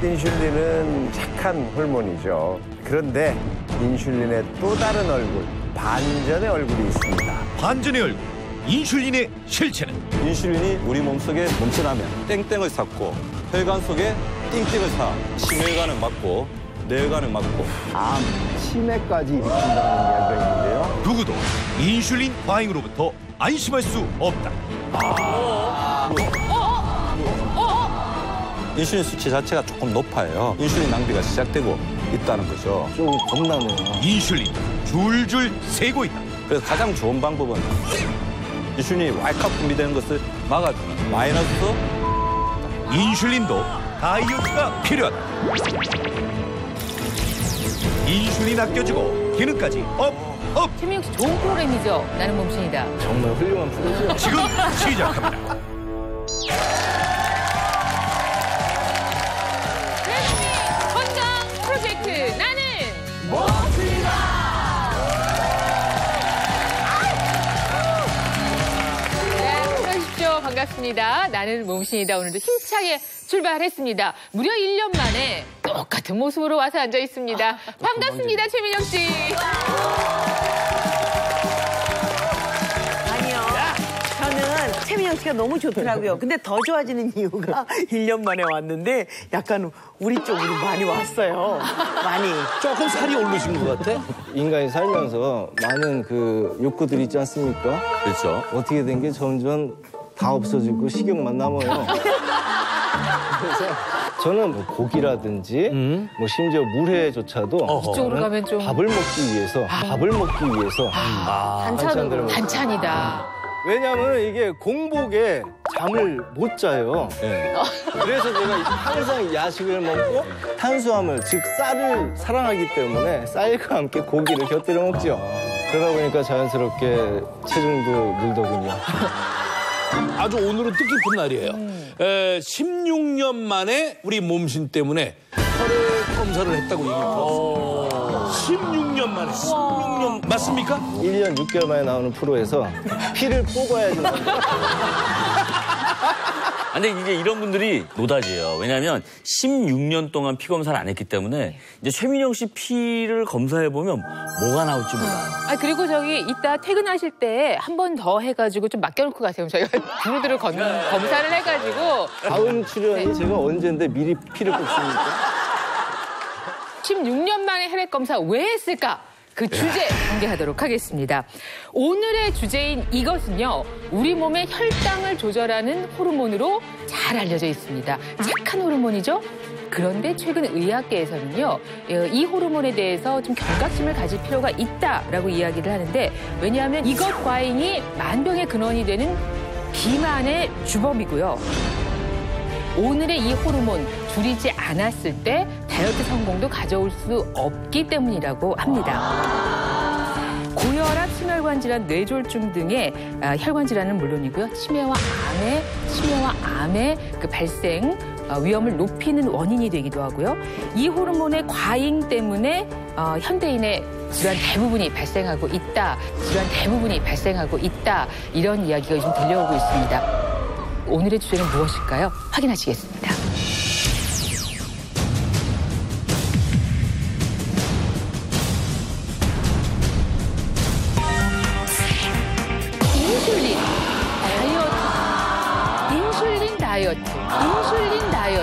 인슐린은 착한 호르몬이죠. 그런데 인슐린의 또 다른 얼굴, 반전의 얼굴이 있습니다. 반전의 얼굴, 인슐린의 실체는? 인슐린이 우리 몸속에 넘쳐나면 땡땡을 쌓고 혈관 속에 띵띵을 쌓아 심혈관을 막고 뇌혈관을 막고 암, 치매까지 일으킨다는 이야기가 있는데요. 누구도 인슐린 과잉으로부터 안심할 수 없다. 인슐린 수치 자체가 조금 높아요. 인슐린 낭비가 시작되고 있다는 거죠. 좀 겁나네요. 인슐린 줄줄 새고 있다. 그래서 가장 좋은 방법은 인슐린이 왈칵 분비되는 것을 막아주는 마이너스 인슐린도 다이어트가 필요하다. 인슐린 아껴주고 기능까지 업! 최민영 씨 좋은 프로그램이죠. 나는 몸신이다. 정말 훌륭한 프로죠. 지금 시작합니다. 건강 프로젝트 나는 안녕하십시오. 반갑습니다. 나는 몸신이다. 오늘도 힘차게 출발했습니다. 무려 1년 만에 똑같은 모습으로 와서 앉아 있습니다. 반갑습니다, 최민영 씨. 아니요. 저는 최민영 씨가 너무 좋더라고요. 근데 더 좋아지는 이유가 1년 만에 왔는데 약간 우리 쪽으로 많이 왔어요. 많이. 조금 살이 오르신 것 같아? 인간이 살면서 많은 그 욕구들이 있지 않습니까? 그렇죠. 어떻게 된 게 점점 다 없어지고 식욕만 남아요. 그래서 저는 뭐 고기라든지 뭐 심지어 물회조차도 이쪽으로 가면 좀 밥을 먹기 위해서 반찬들을 먹어요. 반찬이다. 왜냐하면 이게 공복에 잠을 못 자요. 그래서 제가 항상 야식을 먹고 탄수화물, 즉 쌀을 사랑하기 때문에 쌀과 함께 고기를 곁들여 먹죠. 그러다 보니까 자연스럽게 체중도 늘더군요. 아주 오늘은 뜻깊은 날이에요. 16년 만에 우리 몸신 때문에 혈액 검사를 했다고 얘기를 들었습니다. 16년 만에, 16년 맞습니까? 1년 6개월 만에 나오는 프로에서 피를 뽑아야지 나옵니다. 근데 이제 이런 분들이 노다지예요. 왜냐하면 16년 동안 피 검사를 안 했기 때문에 이제 최민영 씨 피를 검사해 보면 뭐가 나올지 몰라요. 아 그리고 저기 이따 퇴근하실 때 한 번 더 해가지고 좀 맡겨놓고 가세요. 저희가 두루두루 검사를 해가지고. 다음 출연이 제가 언제인데 미리 피를 뽑습니까? 16년 만에 혈액 검사 왜 했을까? 그 주제 공개하도록 하겠습니다. 오늘의 주제인 이것은요, 우리 몸의 혈당을 조절하는 호르몬으로 잘 알려져 있습니다. 착한 호르몬이죠? 그런데 최근 의학계에서는요, 이 호르몬에 대해서 좀 경각심을 가질 필요가 있다라고 이야기를 하는데, 왜냐하면 이것 과잉이 만병의 근원이 되는 비만의 주범이고요. 오늘의 이 호르몬 줄이지 않았을 때 다이어트 성공도 가져올 수 없기 때문이라고 합니다. 고혈압, 심혈관 질환, 뇌졸중 등의 혈관 질환은 물론이고요. 치매와 암의 그 발생 위험을 높이는 원인이 되기도 하고요. 이 호르몬의 과잉 때문에 현대인의 질환 대부분이 발생하고 있다. 이런 이야기가 요즘 들려오고 있습니다. 오늘의 주제는 무엇일까요? 확인하시겠습니다. 인슐린 다이어트.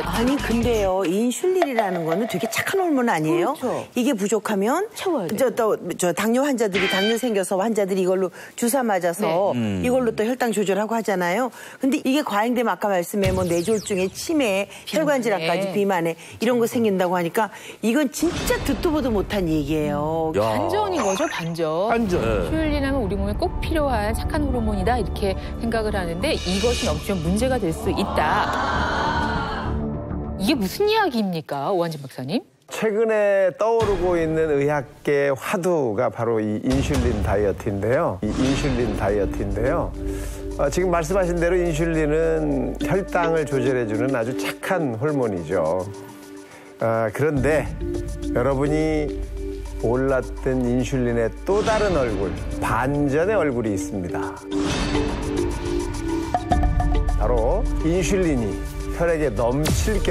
아니 근데요, 인슐린이라는 거는 되게 착한 호르몬 아니에요? 그렇죠. 이게 부족하면 채워야 돼요. 저 당뇨 환자들이 당뇨 생겨서 환자들이 이걸로 주사 맞아서 이걸로 또 혈당 조절하고 하잖아요. 근데 이게 과잉되면 아까 말씀해 뭐 뇌졸중에 치매에 혈관 질환까지 비만에 이런 거 생긴다고 하니까 이건 진짜 듣도 보도 못한 얘기예요. 반전인 거죠, 반전. 인슐린하면 우리 몸에 꼭 필요한 착한 호르몬이다 이렇게 생각을 하는데 이것이 넘치면 문제가 될 수 있다. 이게 무슨 이야기입니까, 오한진 박사님? 최근에 떠오르고 있는 의학계 화두가 바로 이 인슐린 다이어트인데요. 지금 말씀하신 대로 인슐린은 혈당을 조절해주는 아주 착한 호르몬이죠. 그런데 여러분이 몰랐던 인슐린의 또 다른 얼굴, 반전의 얼굴이 있습니다. 바로 인슐린이 혈액에 넘칠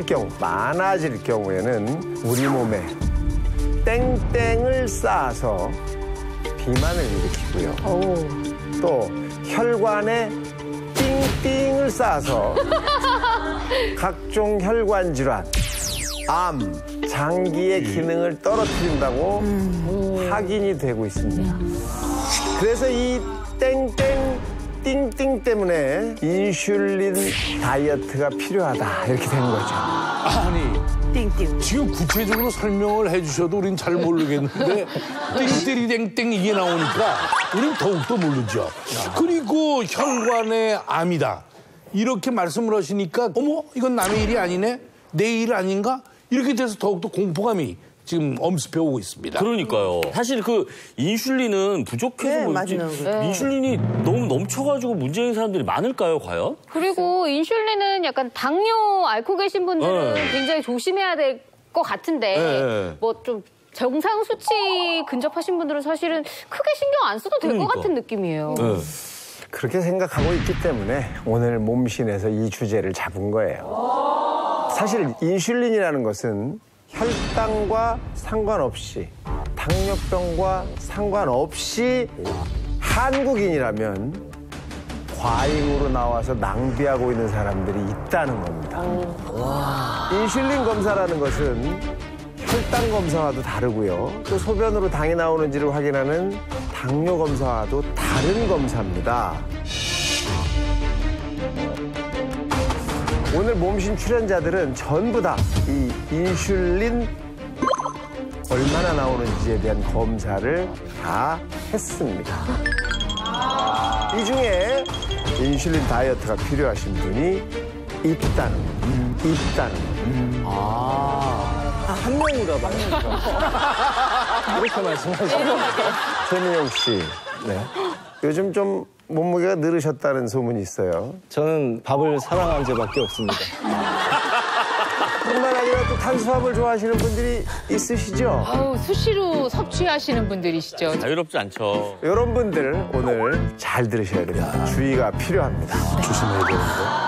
경우, 많아질 경우에는 우리 몸에 땡땡을 쌓아서 비만을 일으키고요. 또 혈관에 띵띵을 쌓아서 각종 혈관 질환, 암, 장기의 기능을 떨어뜨린다고 확인이 되고 있습니다. 그래서 이 땡땡, 띵띵 때문에 인슐린 다이어트가 필요하다 이렇게 된 거죠. 아니, 띵띵. 지금 구체적으로 설명을 해주셔도 우린 잘 모르겠는데 띵띵땡땡 이게 나오니까 우린 더욱더 모르죠. 그리고 혈관의 암이다. 이렇게 말씀을 하시니까 어머 이건 남의 일이 아니네? 내 일 아닌가? 이렇게 돼서 더욱더 공포감이 지금 엄습해 오고 있습니다. 그러니까요. 사실 그 인슐린은 부족해서 네, 그렇지 맞아요. 인슐린이 너무 넘쳐가지고 문제인 사람들이 많을까요, 과연? 그리고 인슐린은 약간 당뇨 앓고 계신 분들은 네. 굉장히 조심해야 될 것 같은데 네. 뭐 좀 정상 수치 근접하신 분들은 사실은 크게 신경 안 써도 될 것 그러니까. 같은 느낌이에요. 네. 그렇게 생각하고 있기 때문에 오늘 몸신에서 이 주제를 잡은 거예요. 사실 인슐린이라는 것은 혈당과 상관없이, 당뇨병과 상관없이 한국인이라면 과잉으로 나와서 낭비하고 있는 사람들이 있다는 겁니다. 인슐린 검사라는 것은 혈당 검사와도 다르고요. 또 소변으로 당이 나오는지를 확인하는 당뇨 검사와도 다른 검사입니다. 오늘 몸신 출연자들은 전부 다 이 인슐린 얼마나 나오는지에 대한 검사를 다 했습니다. 이 중에 인슐린 다이어트가 필요하신 분이 있다는 겁니다. 한 명인가 봐요. 이렇게 말씀하시죠. 최민영 씨, 네. 요즘 좀 몸무게가 늘으셨다는 소문이 있어요. 저는 밥을 사랑한 죄밖에 없습니다. 뿐만 아니라 또 탄수화물 좋아하시는 분들이 있으시죠? 아우, 수시로 섭취하시는 분들이시죠. 자유롭지 않죠. 이런 분들 오늘 잘 들으셔야 됩니다. 주의가 필요합니다. 조심해야 되는데.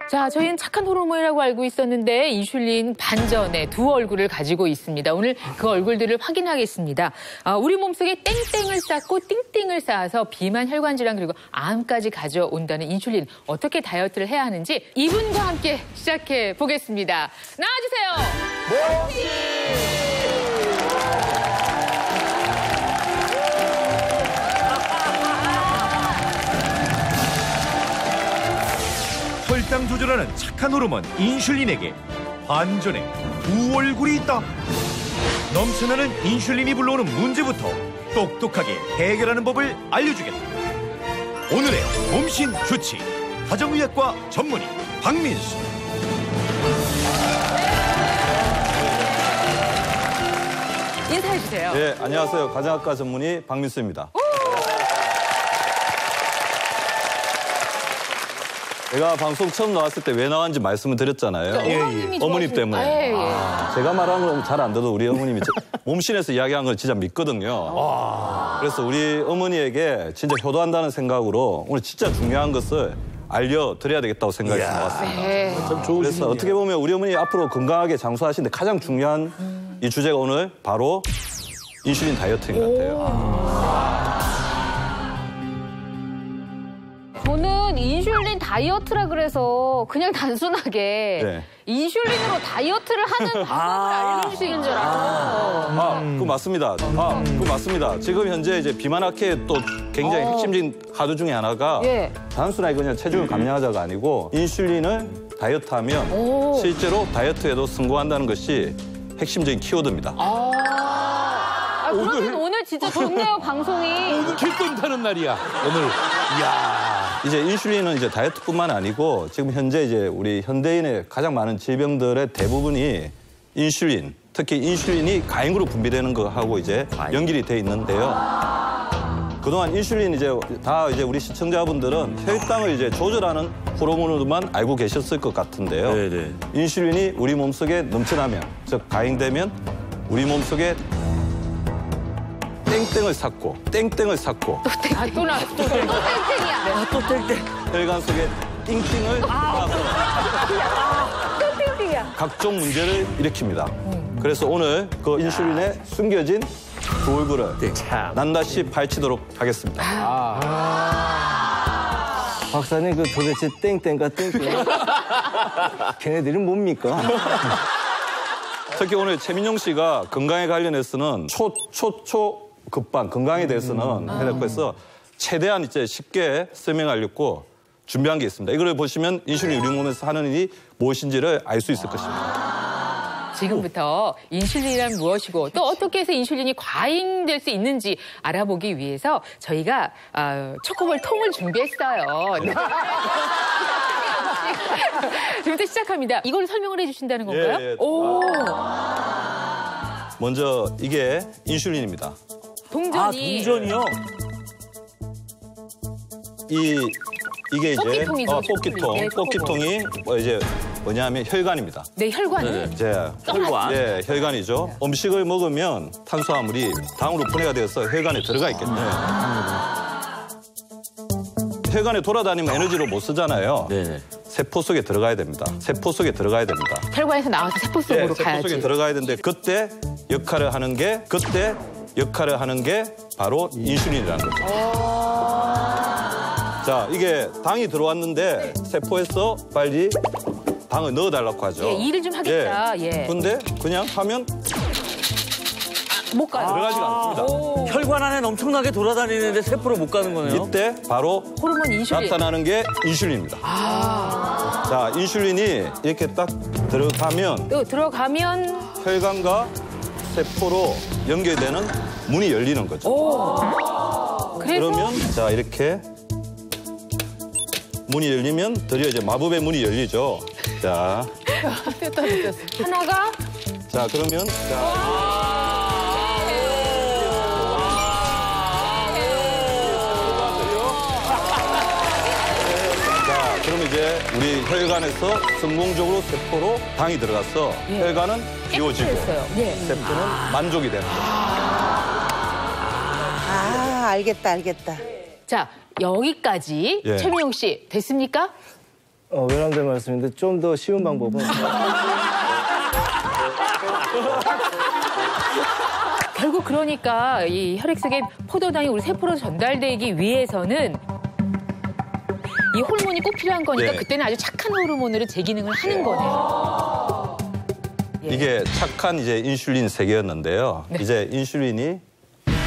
자, 저희는 착한 호르몬이라고 알고 있었는데 인슐린 반전의 두 얼굴을 가지고 있습니다. 오늘 그 얼굴들을 확인하겠습니다. 우리 몸속에 땡땡을 쌓고 띵띵을 쌓아서 비만, 혈관 질환 그리고 암까지 가져온다는 인슐린 어떻게 다이어트를 해야 하는지 이분과 함께 시작해 보겠습니다. 나와주세요. 혈당 조절하는 착한 호르몬 인슐린에게 반전의 두 얼굴이 있다. 넘쳐나는 인슐린이 불러오는 문제부터 똑똑하게 해결하는 법을 알려주겠다. 오늘의 몸신 주치 가정의학과 전문의 박민수. 인사해주세요. 네, 안녕하세요. 가정학과 전문의 박민수입니다. 제가 방송 처음 나왔을 때 왜 나왔는지 말씀을 드렸잖아요. 어머님 때문에. 제가 말하는 건 잘 안 들어도 우리 어머님이 몸신에서 이야기한 걸 진짜 믿거든요. 그래서 우리 어머니에게 진짜 효도한다는 생각으로 오늘 진짜 중요한 것을 알려드려야 되겠다고 생각해서 나왔습니다. 참 좋으신 그래서 어떻게 보면 우리 어머니 앞으로 건강하게 장수하시는데 가장 중요한 이 주제가 오늘 바로 인슐린 다이어트인 것 같아요. 저는 인슐린 다이어트라 그래서 그냥 단순하게 네. 인슐린으로 다이어트를 하는 방법을 알려주시는 줄 알았어요. 그거 맞습니다. 그거 맞습니다. 지금 현재 이제 비만 악화의 또 굉장히 핵심적인 하드 중에 하나가 예. 단순하게 그냥 체중을 감량하자가 아니고 인슐린을 다이어트하면 실제로 다이어트에도 성공한다는 것이 핵심적인 키워드입니다. 그러면 오늘 진짜 좋네요, 방송이. 오늘 길돈 타는 날이야. 오늘. 이야. 이제 인슐린은 이제 다이어트뿐만 아니고 지금 현재 이제 우리 현대인의 가장 많은 질병들의 대부분이 인슐린, 특히 인슐린이 과잉으로 분비되는 거하고 이제 연결이 돼 있는데요. 그동안 인슐린 이제 우리 시청자분들은 혈당을 이제 조절하는 호르몬으로만 알고 계셨을 것 같은데요. 네네. 인슐린이 우리 몸속에 넘쳐나면, 즉 가행되면 우리 몸속에 땡땡을 삭고 또 나왔어. 또 땡땡이야. 또 땡땡. 혈관 속에 띵띵을 삭고 또 띵띵이야. 각종 문제를 일으킵니다. 그래서 오늘 그 인슐린에 숨겨진 그 얼굴을 낱낱이 파헤치도록 하겠습니다. 박사님 그 도대체 땡땡과 땡땡 걔네들은 뭡니까? 특히 오늘 최민용 씨가 건강에 관련해서는 급반 건강에 대해서는 해놓고 해서 최대한 이제 쉽게 설명하려고 준비한 게 있습니다. 이걸 보시면 인슐린 우리 몸에서 하는 일이 무엇인지를 알 수 있을 것입니다. 지금부터 인슐린이란 무엇이고 또 어떻게 해서 인슐린이 과잉될 수 있는지 알아보기 위해서 저희가 초코볼 통을 준비했어요. 네. 지금부터 시작합니다. 이걸 설명을 해주신다는 건가요? 예. 오. 먼저 이게 인슐린입니다. 동전이. 동전이요? 이게 이제 뽑기통이죠. 뽑기통이 이제 뭐냐면 혈관입니다. 네, 혈관을. 이제 혈관. 네, 혈관이죠. 음식을 먹으면 탄수화물이 당으로 분해가 되어서 혈관에 들어가 있겠죠. 혈관에 돌아다니면 에너지로 못 쓰잖아요. 네네. 세포 속에 들어가야 됩니다. 혈관에서 나와서 세포 속으로 세포 가야지. 속에 들어가야 되는데 그때 역할을 하는 게 바로 인슐린이라는 거죠. 자, 이게 당이 들어왔는데 세포에서 빨리 당을 넣어달라고 하죠. 예, 일을 좀 하겠다. 예. 근데 그냥 하면 못 가요. 들어가지가 않습니다. 혈관 안에 엄청나게 돌아다니는데 세포로 못 가는 거네요. 이때 바로 호르몬 인슐린. 나타나는 게 인슐린입니다. 자, 인슐린이 이렇게 딱 들어가면 혈관과 세포로 연결되는 문이 열리는 거죠. 그래서 그러면 자, 이렇게 문이 열리면 드디어 이제 마법의 문이 열리죠. 자, 하나가 자 그러면 자, 그러면 이제 우리 혈관에서 성공적으로 세포로 당이 들어가서 혈관은 비워지고 예. 세포는 만족이 되는 거예요. 알겠다. 자, 여기까지 예. 최민용 씨 됐습니까? 외람된 말씀인데 좀 더 쉬운 방법은 결국 그러니까 이 혈액 속에 포도당이 우리 세포로 전달되기 위해서는 이 호르몬이 꼭 필요한 거니까 예. 그때는 아주 착한 호르몬으로 제 기능을 하는 거네요. 이게 착한 이제 인슐린 세계였는데요. 이제 인슐린이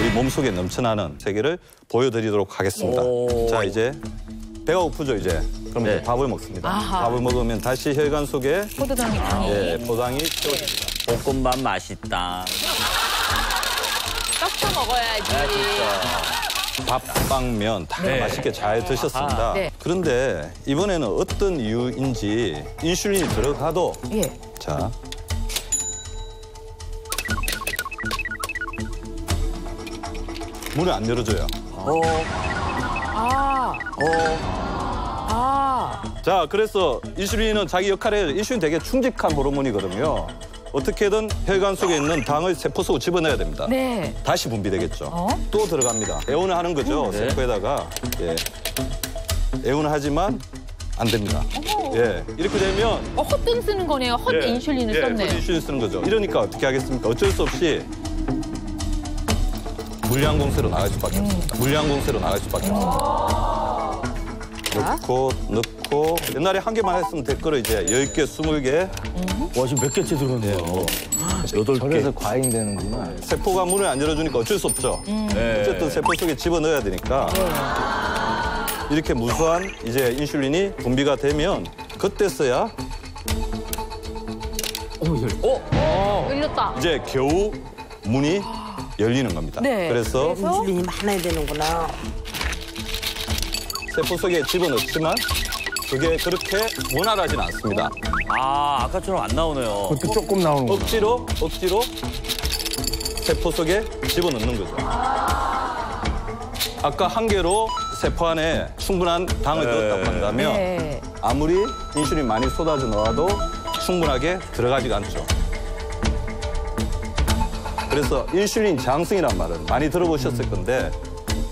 우리 몸속에 넘쳐나는 세계를 보여드리도록 하겠습니다. 자, 이제 배가 고프죠, 이제. 그럼 이제 밥을 먹습니다. 아하. 밥을 먹으면 다시 혈관 속에 포도당이 포당이 채워집니다. 볶음밥 맛있다. 섞어 먹어야지. 밥, 빵, 면 다 맛있게 잘 드셨습니다. 네. 그런데 이번에는 어떤 이유인지 인슐린이 들어가도 예. 자, 문을 안 열어줘요. 자, 그래서 인슐린은 자기 역할에 인슐린 되게 충직한 호르몬이거든요. 어떻게든 혈관 속에 있는 당을 세포 속으로 집어넣어야 됩니다. 네. 다시 분비되겠죠. 또 들어갑니다. 애원을 하는 거죠. 세포에다가. 예. 애원을 하지만 안 됩니다. 예. 이렇게 되면 헛돈 쓰는 거네요. 헛 인슐린을 썼네요. 헛 인슐린 쓰는 거죠. 이러니까 어떻게 하겠습니까? 어쩔 수 없이 물량 공세로 나갈 수밖에 없습니다. 물량 공세로 나갈 수밖에 없습니다. 넣고 옛날에 한 개만 했으면 될 거를 이제 10개, 20개. 와, 지금 몇 개째 들었네요. 8개. 저래서 과잉되는구나. 세포가 문을 안 열어주니까 어쩔 수 없죠. 어쨌든 세포 속에 집어넣어야 되니까. 이렇게 무수한 이제 인슐린이 분비가 되면 그때서야 열렸다. 이제 겨우 문이 열리는 겁니다. 네. 그래서 인슐린이 많아야 되는구나. 세포 속에 집어넣지만 그게 그렇게 원활하진 않습니다. 아까처럼 안 나오네요. 그것도 조금 나오는 거죠. 억지로 세포 속에 집어넣는 거죠. 아까 한 개로 세포 안에 충분한 당을 넣었다고 한다면 네. 아무리 인슐린 많이 쏟아져 넣어도 충분하게 들어가지가 않죠. 그래서 인슐린 장승이란 말은 많이 들어보셨을 건데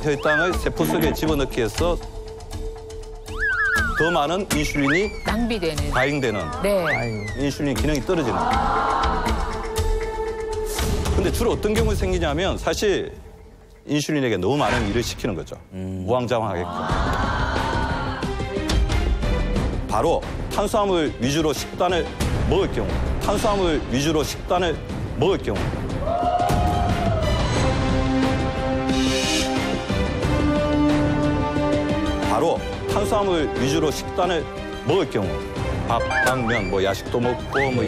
혈당을 세포 속에 집어넣기 위해서 더 많은 인슐린이 낭비되는. 과잉되는 네. 인슐린 기능이 떨어지는 거예요. 근데 주로 어떤 경우에 생기냐면 사실 인슐린에게 너무 많은 일을 시키는 거죠. 우왕좌왕하게끔. 바로 탄수화물 위주로 식단을 먹을 경우, 탄수화물 위주로 식단을 먹을 경우 바로 탄수화물 위주로 식단을 먹을 경우 밥, 빵면, 뭐 야식도 먹고 뭐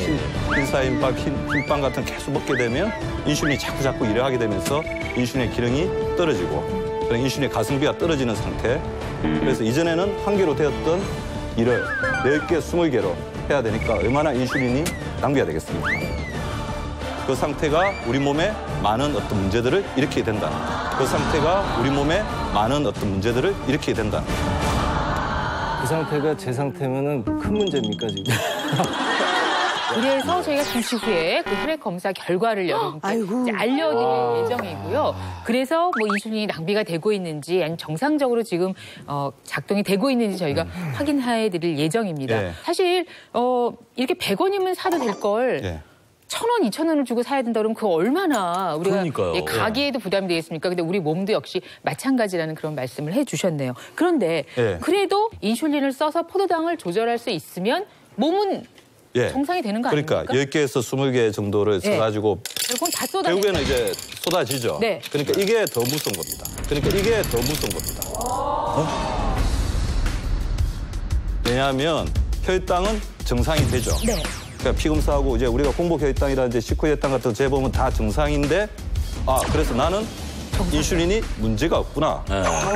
흰사임밥, 흰빵 같은 거 계속 먹게 되면 인슐린이 자꾸 일을 하게 되면서 인슐린의 기능이 떨어지고 그런 인슐린의 가성비가 떨어지는 상태. 그래서 이전에는 한 개로 되었던 일을 10개, 20개로 해야 되니까 얼마나 인슐린이 낭비가 되겠습니까? 그 상태가 우리 몸에 많은 어떤 문제들을 일으키게 된다. 그 상태가 우리 몸에 많은 어떤 문제들을 일으키게 된다. 그 상태가 제 상태면은 큰 문제입니까 지금? 그래서 저희가 잠시 후에 그 혈액 검사 결과를 여러분께 이제 알려드릴 예정이고요. 그래서 뭐 인슐린이 낭비가 되고 있는지 아니면 정상적으로 지금 작동이 되고 있는지 저희가 확인해드릴 예정입니다. 예. 사실 이렇게 100원이면 사도 될 걸. 예. 1,000원, 2,000원을 주고 사야 된다 그러면 그거 얼마나 우리가 그러니까요. 가게에도 부담이 되겠습니까? 근데 우리 몸도 역시 마찬가지라는 그런 말씀을 해주셨네요. 그런데 예. 그래도 인슐린을 써서 포도당을 조절할 수 있으면 몸은 예. 정상이 되는 거 그러니까 아닙니까? 10개에서 20개 정도를 예. 써가지고 결국은 다 쏟아내. 결국에는 이제 쏟아지죠. 네. 그러니까 이게 더 무서운 겁니다. 그러니까 이게 더 무서운 겁니다. 왜냐하면 혈당은 정상이 되죠. 네. 그러니까 피 검사하고 이제 우리가 공복 혈당이라든지 식후 혈당 같은 거 재보면 다 정상인데 그래서 나는 인슐린이 문제가 없구나.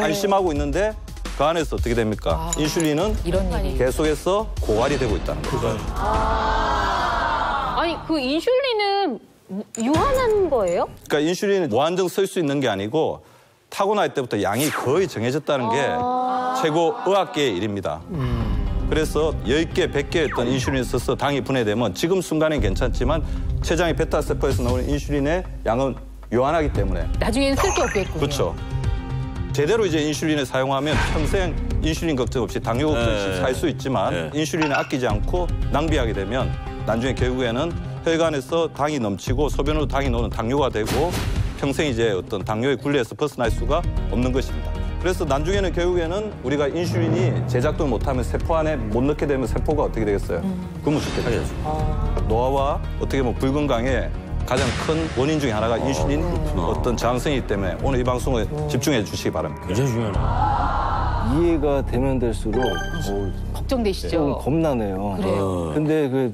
안심하고 있는데 그 안에서 어떻게 됩니까? 인슐린은 이런 일이. 계속해서 고갈이 되고 있다는 거죠. 아니 그 인슐린은 유한한 거예요? 그러니까 인슐린은 무한정 쓸 수 있는 게 아니고 타고날 때부터 양이 거의 정해졌다는 게 최고 의학계의 일입니다. 그래서 10개, 100개였던 인슐린을 써서 당이 분해되면 지금 순간엔 괜찮지만 췌장의 베타세포에서 나오는 인슐린의 양은 유한하기 때문에 나중에는 쓸 게 없겠군요. 그렇죠. 제대로 이제 인슐린을 사용하면 평생 인슐린 걱정 없이 당뇨 걱정 없이 살 수 있지만 인슐린을 아끼지 않고 낭비하게 되면 나중에 결국에는 혈관에서 당이 넘치고 소변으로 당이 노는 당뇨가 되고 평생 이제 어떤 당뇨의 굴레에서 벗어날 수가 없는 것입니다. 그래서 나중에는 결국에는 우리가 인슐린이 제작도 못하면 세포 안에 못 넣게 되면 세포가 어떻게 되겠어요? 굶어 죽게 되죠. 노화와 어떻게 보면 불건강의 가장 큰 원인 중에 하나가 인슐린 어떤 저항성이기 때문에 오늘 이 방송을 집중해 주시기 바랍니다. 굉장히 중요하네. 이해가 되면 될수록 걱정되시죠? 좀 겁나네요. 그래요. 근데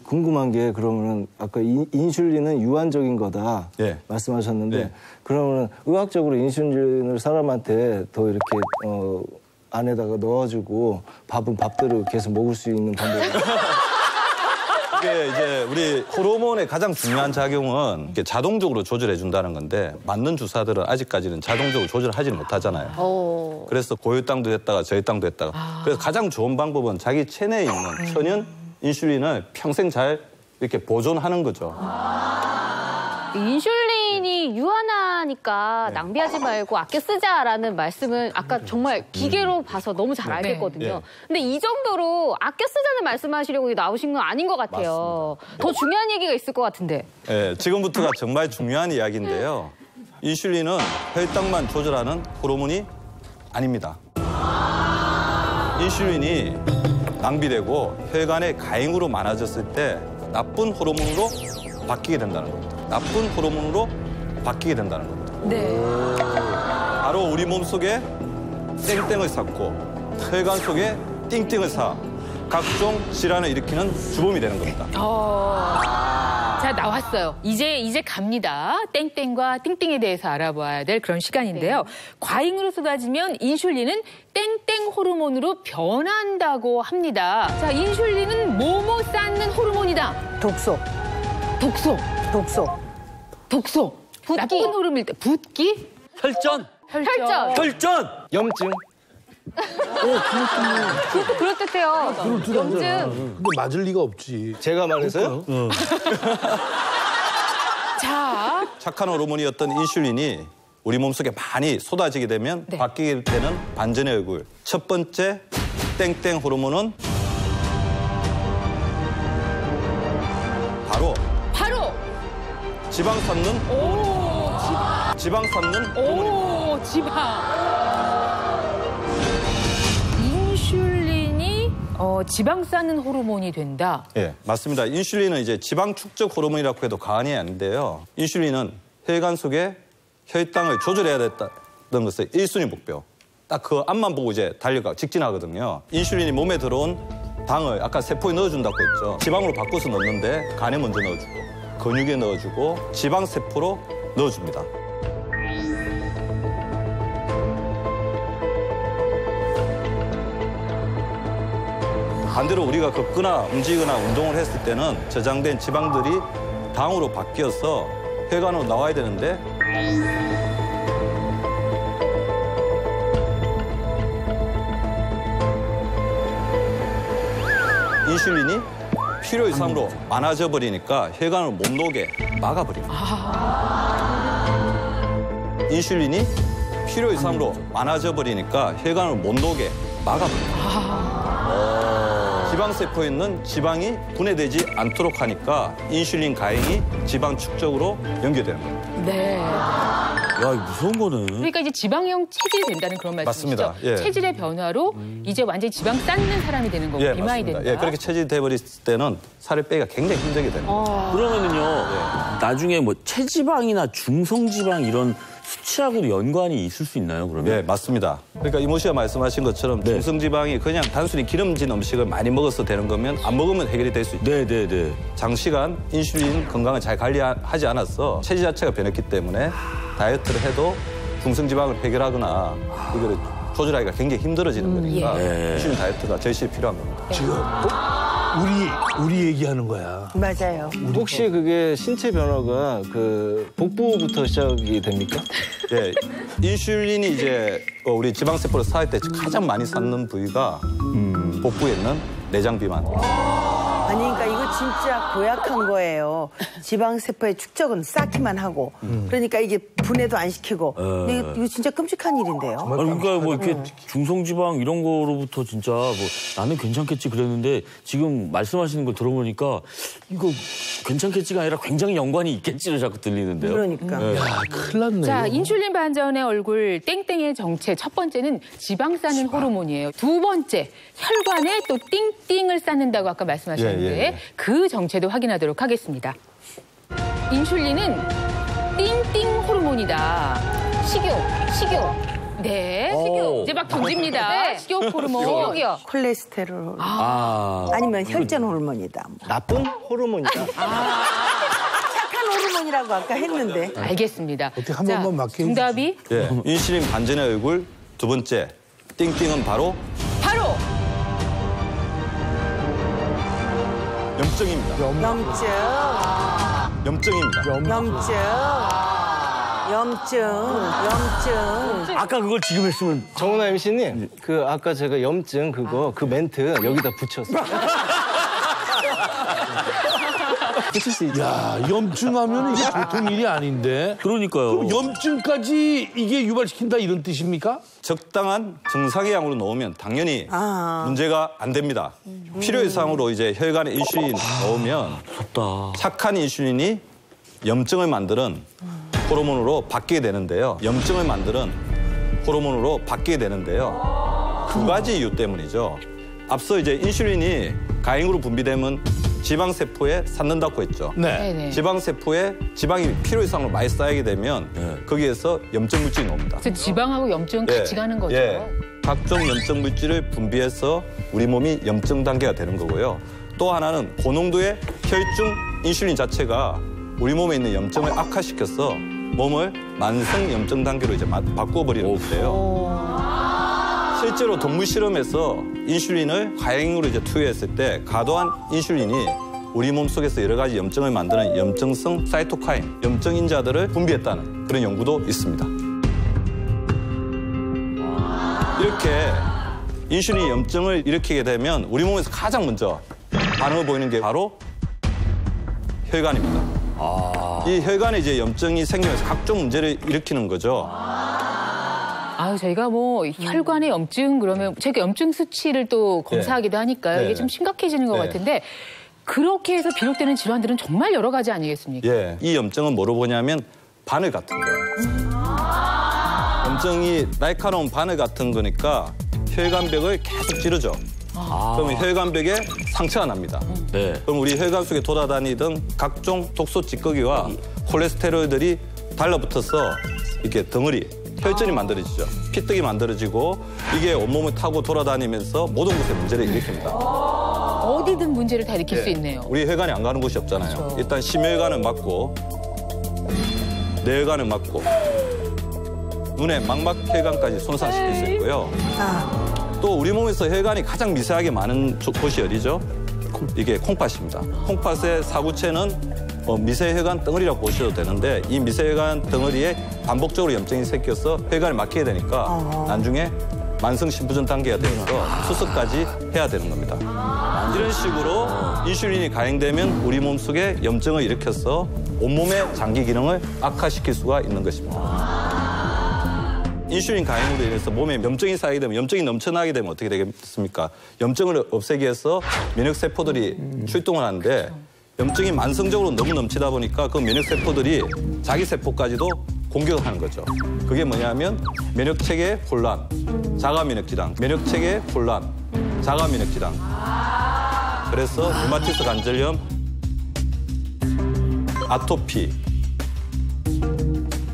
궁금한 게 그러면은 아까 인슐린은 유한적인 거다 예. 말씀하셨는데 예. 그러면은 의학적으로 인슐린을 사람한테 더 이렇게 안에다가 넣어주고 밥은 밥대로 계속 먹을 수 있는 방법이 이게 이제 우리 호르몬의 가장 중요한 작용은 이렇게 자동적으로 조절해 준다는 건데 맞는 주사들은 아직까지는 자동적으로 조절하지는 못하잖아요. 그래서 고혈당도 했다가 저혈당도 했다가 그래서 가장 좋은 방법은 자기 체내에 있는 천연 인슐린을 평생 잘 이렇게 보존하는 거죠. 인슐린이 유한하니까 낭비하지 말고 아껴 쓰자라는 말씀은 아까 정말 기계로 봐서 너무 잘 알겠거든요. 네. 근데 이 정도로 아껴 쓰자는 말씀하시려고 나오신 건 아닌 것 같아요. 더 중요한 얘기가 있을 것 같은데. 네, 지금부터가 정말 중요한 이야기인데요. 인슐린은 혈당만 조절하는 호르몬이 아닙니다. 인슐린이 낭비되고 혈관의 가행으로 많아졌을 때 나쁜 호르몬으로 바뀌게 된다는 겁니다. 나쁜 호르몬으로 바뀌게 된다는 겁니다. 네. 바로 우리 몸속에 땡땡을 쌓고 혈관 속에 띵띵을 쌓아 각종 질환을 일으키는 주범이 되는 겁니다. 자, 나왔어요. 이제 갑니다. 땡땡과 띵띵에 대해서 알아봐야 될 그런 시간인데요. 과잉으로 쏟아지면 인슐린은 땡땡 호르몬으로 변한다고 합니다. 자, 인슐린은 뭐뭐 쌓는 호르몬이다. 독소. 독소. 독소. 독소. 붓기. 나쁜 호르몬일 때 붓기? 혈전. 혈전. 혈전. 염증. 그것도 그럴듯해요. 염증. 근데 맞을 리가 없지. 제가 말해서요? 자, 착한 호르몬이었던 인슐린이 우리 몸속에 많이 쏟아지게 되면 네. 바뀌게 되는 반전의 얼굴. 첫 번째 땡땡 호르몬은 바로 지방 쌓는 지방 쌓는 호르몬입니다. 지방. 인슐린이 지방 쌓는 호르몬이 된다. 예, 맞습니다. 인슐린은 이제 지방 축적 호르몬이라고 해도 과언이 아닌데요. 인슐린은 혈관 속에 혈당을 조절해야 됐다는 것의 1순위 목표. 딱 그 앞만 보고 이제 달려가 직진하거든요. 인슐린이 몸에 들어온 당을 아까 세포에 넣어준다고 했죠. 지방으로 바꿔서 넣는데 간에 먼저 넣어주고 근육에 넣어주고 지방 세포로 넣어줍니다. 반대로 우리가 걷거나 움직이거나 운동을 했을 때는 저장된 지방들이 당으로 바뀌어서 혈관으로 나와야 되는데 인슐린이 필요 이상으로 많아져 버리니까 혈관을 못 나오게 막아버립니다. 인슐린이 필요 이상으로 많아져 버리니까 혈관을 못 나오게 막아버립니다. 지방세포에 있는 지방이 분해되지 않도록 하니까 인슐린 가행이 지방 축적으로 연결되는 겁니다. 네. 야, 이거 무서운 거네. 그러니까 이제 지방형 체질이 된다는 그런 말씀이시죠? 맞습니다. 예. 체질의 변화로 이제 완전히 지방 쌓는 사람이 되는 거고 예, 비만이 맞습니다. 된다. 예, 그렇게 체질이 돼버렸을 때는 살을 빼기가 굉장히 힘들게 됩니다. 그러면은요, 나중에 뭐 체지방이나 중성지방 이런 수치하고도 연관이 있을 수 있나요, 그러면? 네, 맞습니다. 그러니까 이모 씨가 말씀하신 것처럼 중성지방이 그냥 단순히 기름진 음식을 많이 먹어서 되는 거면 안 먹으면 해결이 될 수 있죠. 네네네. 장시간 인슐린 건강을 잘 관리하지 않아서 체질 자체가 변했기 때문에 다이어트를 해도 중성지방을 해결하거나 이거를 조절하기가 굉장히 힘들어지는 거니까 인슐린 다이어트가 절실히 필요한 겁니다. 지금 우리 얘기하는 거야. 맞아요. 혹시 그게 신체 변화가 그 복부부터 시작이 됩니까? 예, 인슐린이 이제 우리 지방세포를 쌓을 때 가장 많이 쌓는 부위가 복부에 있는 내장 비만. 아니 그러니까 이거 진짜 고약한 거예요. 지방세포의 축적은 쌓기만 하고 그러니까 이게 분해도 안 시키고 근데 이거 진짜 끔찍한 일인데요. 아니, 그러니까 뭐 이렇게 중성지방 이런 거로부터 진짜 뭐 나는 괜찮겠지 그랬는데 지금 말씀하시는 걸 들어보니까 이거 괜찮겠지가 아니라 굉장히 연관이 있겠지를 자꾸 들리는데요. 그러니까. 야, 큰일 났네. 자, 인슐린 반전의 얼굴 땡땡의 정체. 첫 번째는 지방 쌓는 호르몬이에요. 두 번째, 혈관에 또 띵띵을 쌓는다고 아까 말씀하셨는데 그 정체도 확인하도록 하겠습니다. 인슐린은 띵띵 호르몬이다. 식욕. 네, 식욕. 이제 막 던집니다. 네. 식욕 호르몬. 식욕이요. 콜레스테롤 아. 아니면 혈전 호르몬이다. 나쁜 호르몬이다. 착한 호르몬이라고 아까 했는데. 알겠습니다. 어떻게 한 자, 번만 맞게 정답이 예, 인슐린 반전의 얼굴 두 번째 띵띵은 바로 염증입니다. 염증. 아까 그걸 지금 했으면 정은아 MC님, 그 아까 제가 염증 그거 그 멘트 여기다 붙였어요. 붙일 수 있죠. 야, 염증하면 이게 보통 일이 아닌데. 그러니까요. 그럼 염증까지 이게 유발시킨다 이런 뜻입니까? 적당한 정상의 양으로 넣으면 당연히 문제가 안 됩니다. 필요 이상으로 이제 혈관에 인슐린 넣으면 착한 인슐린이 염증을 만드는 호르몬으로 바뀌게 되는데요. 두 가지 이유 때문이죠. 앞서 이제 인슐린이 가행으로 분비되면 지방세포에 쌓는다고 했죠. 네. 지방세포에 지방이 필요 이상으로 많이 쌓이게 되면 거기에서 염증 물질이 나옵니다. 그래서 지방하고 염증은 같이 가는 거죠. 각종 염증 물질을 분비해서 우리 몸이 염증 단계가 되는 거고요. 또 하나는 고농도의 혈중 인슐린 자체가 우리 몸에 있는 염증을 악화시켜서 몸을 만성 염증 단계로 이제 바꿔버리는 건데요. 실제로 동물 실험에서 인슐린을 과잉으로 이제 투여했을 때 과도한 인슐린이 우리 몸 속에서 여러 가지 염증을 만드는 염증성 사이토카인, 염증 인자들을 분비했다는 그런 연구도 있습니다. 이렇게 인슐린 염증을 일으키게 되면 우리 몸에서 가장 먼저 반응을 보이는 게 바로 혈관입니다. 이 혈관에 이제 염증이 생기면서 각종 문제를 일으키는 거죠. 아유, 저희가 뭐 혈관의 염증 그러면 저희가 염증 수치를 또 검사하기도 하니까요. 네. 이게 좀 심각해지는 것 네. 같은데 그렇게 해서 비록되는 질환들은 정말 여러 가지 아니겠습니까? 예, 이 염증은 뭐로 보냐면 바늘 같은 거예요. 염증이 날카로운 바늘 같은 거니까 혈관벽을 계속 찌르죠. 그러면 혈관벽에 상처가 납니다. 네. 그럼 우리 혈관 속에 돌아다니던 각종 독소 찌꺼기와 콜레스테롤들이 달라붙어서 이렇게 덩어리, 혈전이 만들어지죠. 피떡이 만들어지고 이게 온몸을 타고 돌아다니면서 모든 곳에 문제를 일으킵니다. 어디든 문제를 다 일으킬 수 있네요. 우리 혈관이 안 가는 곳이 없잖아요. 그렇죠. 일단 심혈관은 막고 뇌혈관은 막고 눈의 망막혈관까지 손상시킬 수 있고요. 또 우리 몸에서 혈관이 가장 미세하게 많은 곳이 어디죠? 이게 콩팥입니다. 콩팥의 사구체는 미세혈관 덩어리라고 보셔도 되는데 이 미세혈관 덩어리에 반복적으로 염증이 생겨서 혈관이 막히게 되니까 나중에 만성 심부전 단계가 되어서 수술까지 해야 되는 겁니다. 이런 식으로 인슐린이 가행되면 우리 몸속에 염증을 일으켜서 온몸의 장기 기능을 악화시킬 수가 있는 것입니다. 인슐린 가행으로 인해서 몸에 염증이 쌓이게 되면 염증이 넘쳐나게 되면 어떻게 되겠습니까? 염증을 없애기 위해서 면역세포들이 출동을 하는데 염증이 만성적으로 너무 넘치다 보니까 그 면역세포들이 자기 세포까지도 공격을 하는 거죠. 그게 뭐냐면 면역체계 혼란, 자가면역질환, 면역체계 혼란, 자가면역질환. 그래서 류마티스 관절염, 아토피,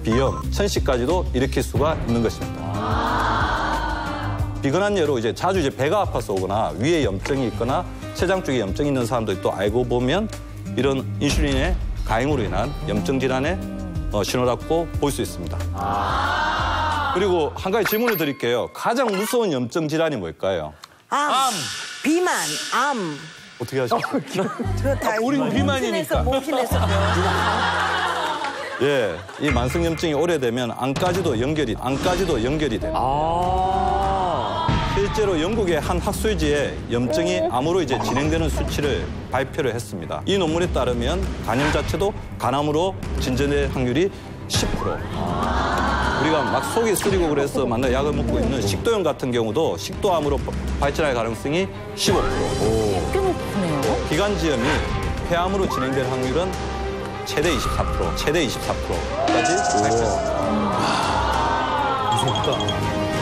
비염, 천식까지도 일으킬 수가 있는 것입니다. 비근한 예로 자주 배가 아파서 오거나 위에 염증이 있거나 췌장 쪽에 염증이 있는 사람들이 또 알고 보면 이런 인슐린의 가행으로 인한 염증 질환의 신호라고 볼 수 있습니다. 그리고 한 가지 질문을 드릴게요. 가장 무서운 염증 질환이 뭘까요? 암, 비만, 암. 어떻게 하죠? 그거 다 우린 비만이니까. 몸신에서 예, 이 만성 염증이 오래되면 암까지도 연결이 됩니다. 실제로 영국의 한 학술지에 염증이 암으로 진행되는 수치를 발표를 했습니다. 이 논문에 따르면 간염 자체도 간암으로 진전될 확률이 10%. 우리가 막 속이 쓰리고 그래서 만날 약을 먹고 있는 식도염 같은 경우도 식도암으로 발전할 가능성이 15%. 꽤 높네요. 기관지염이 폐암으로 진행될 확률은 최대 24%까지 발표했습니다.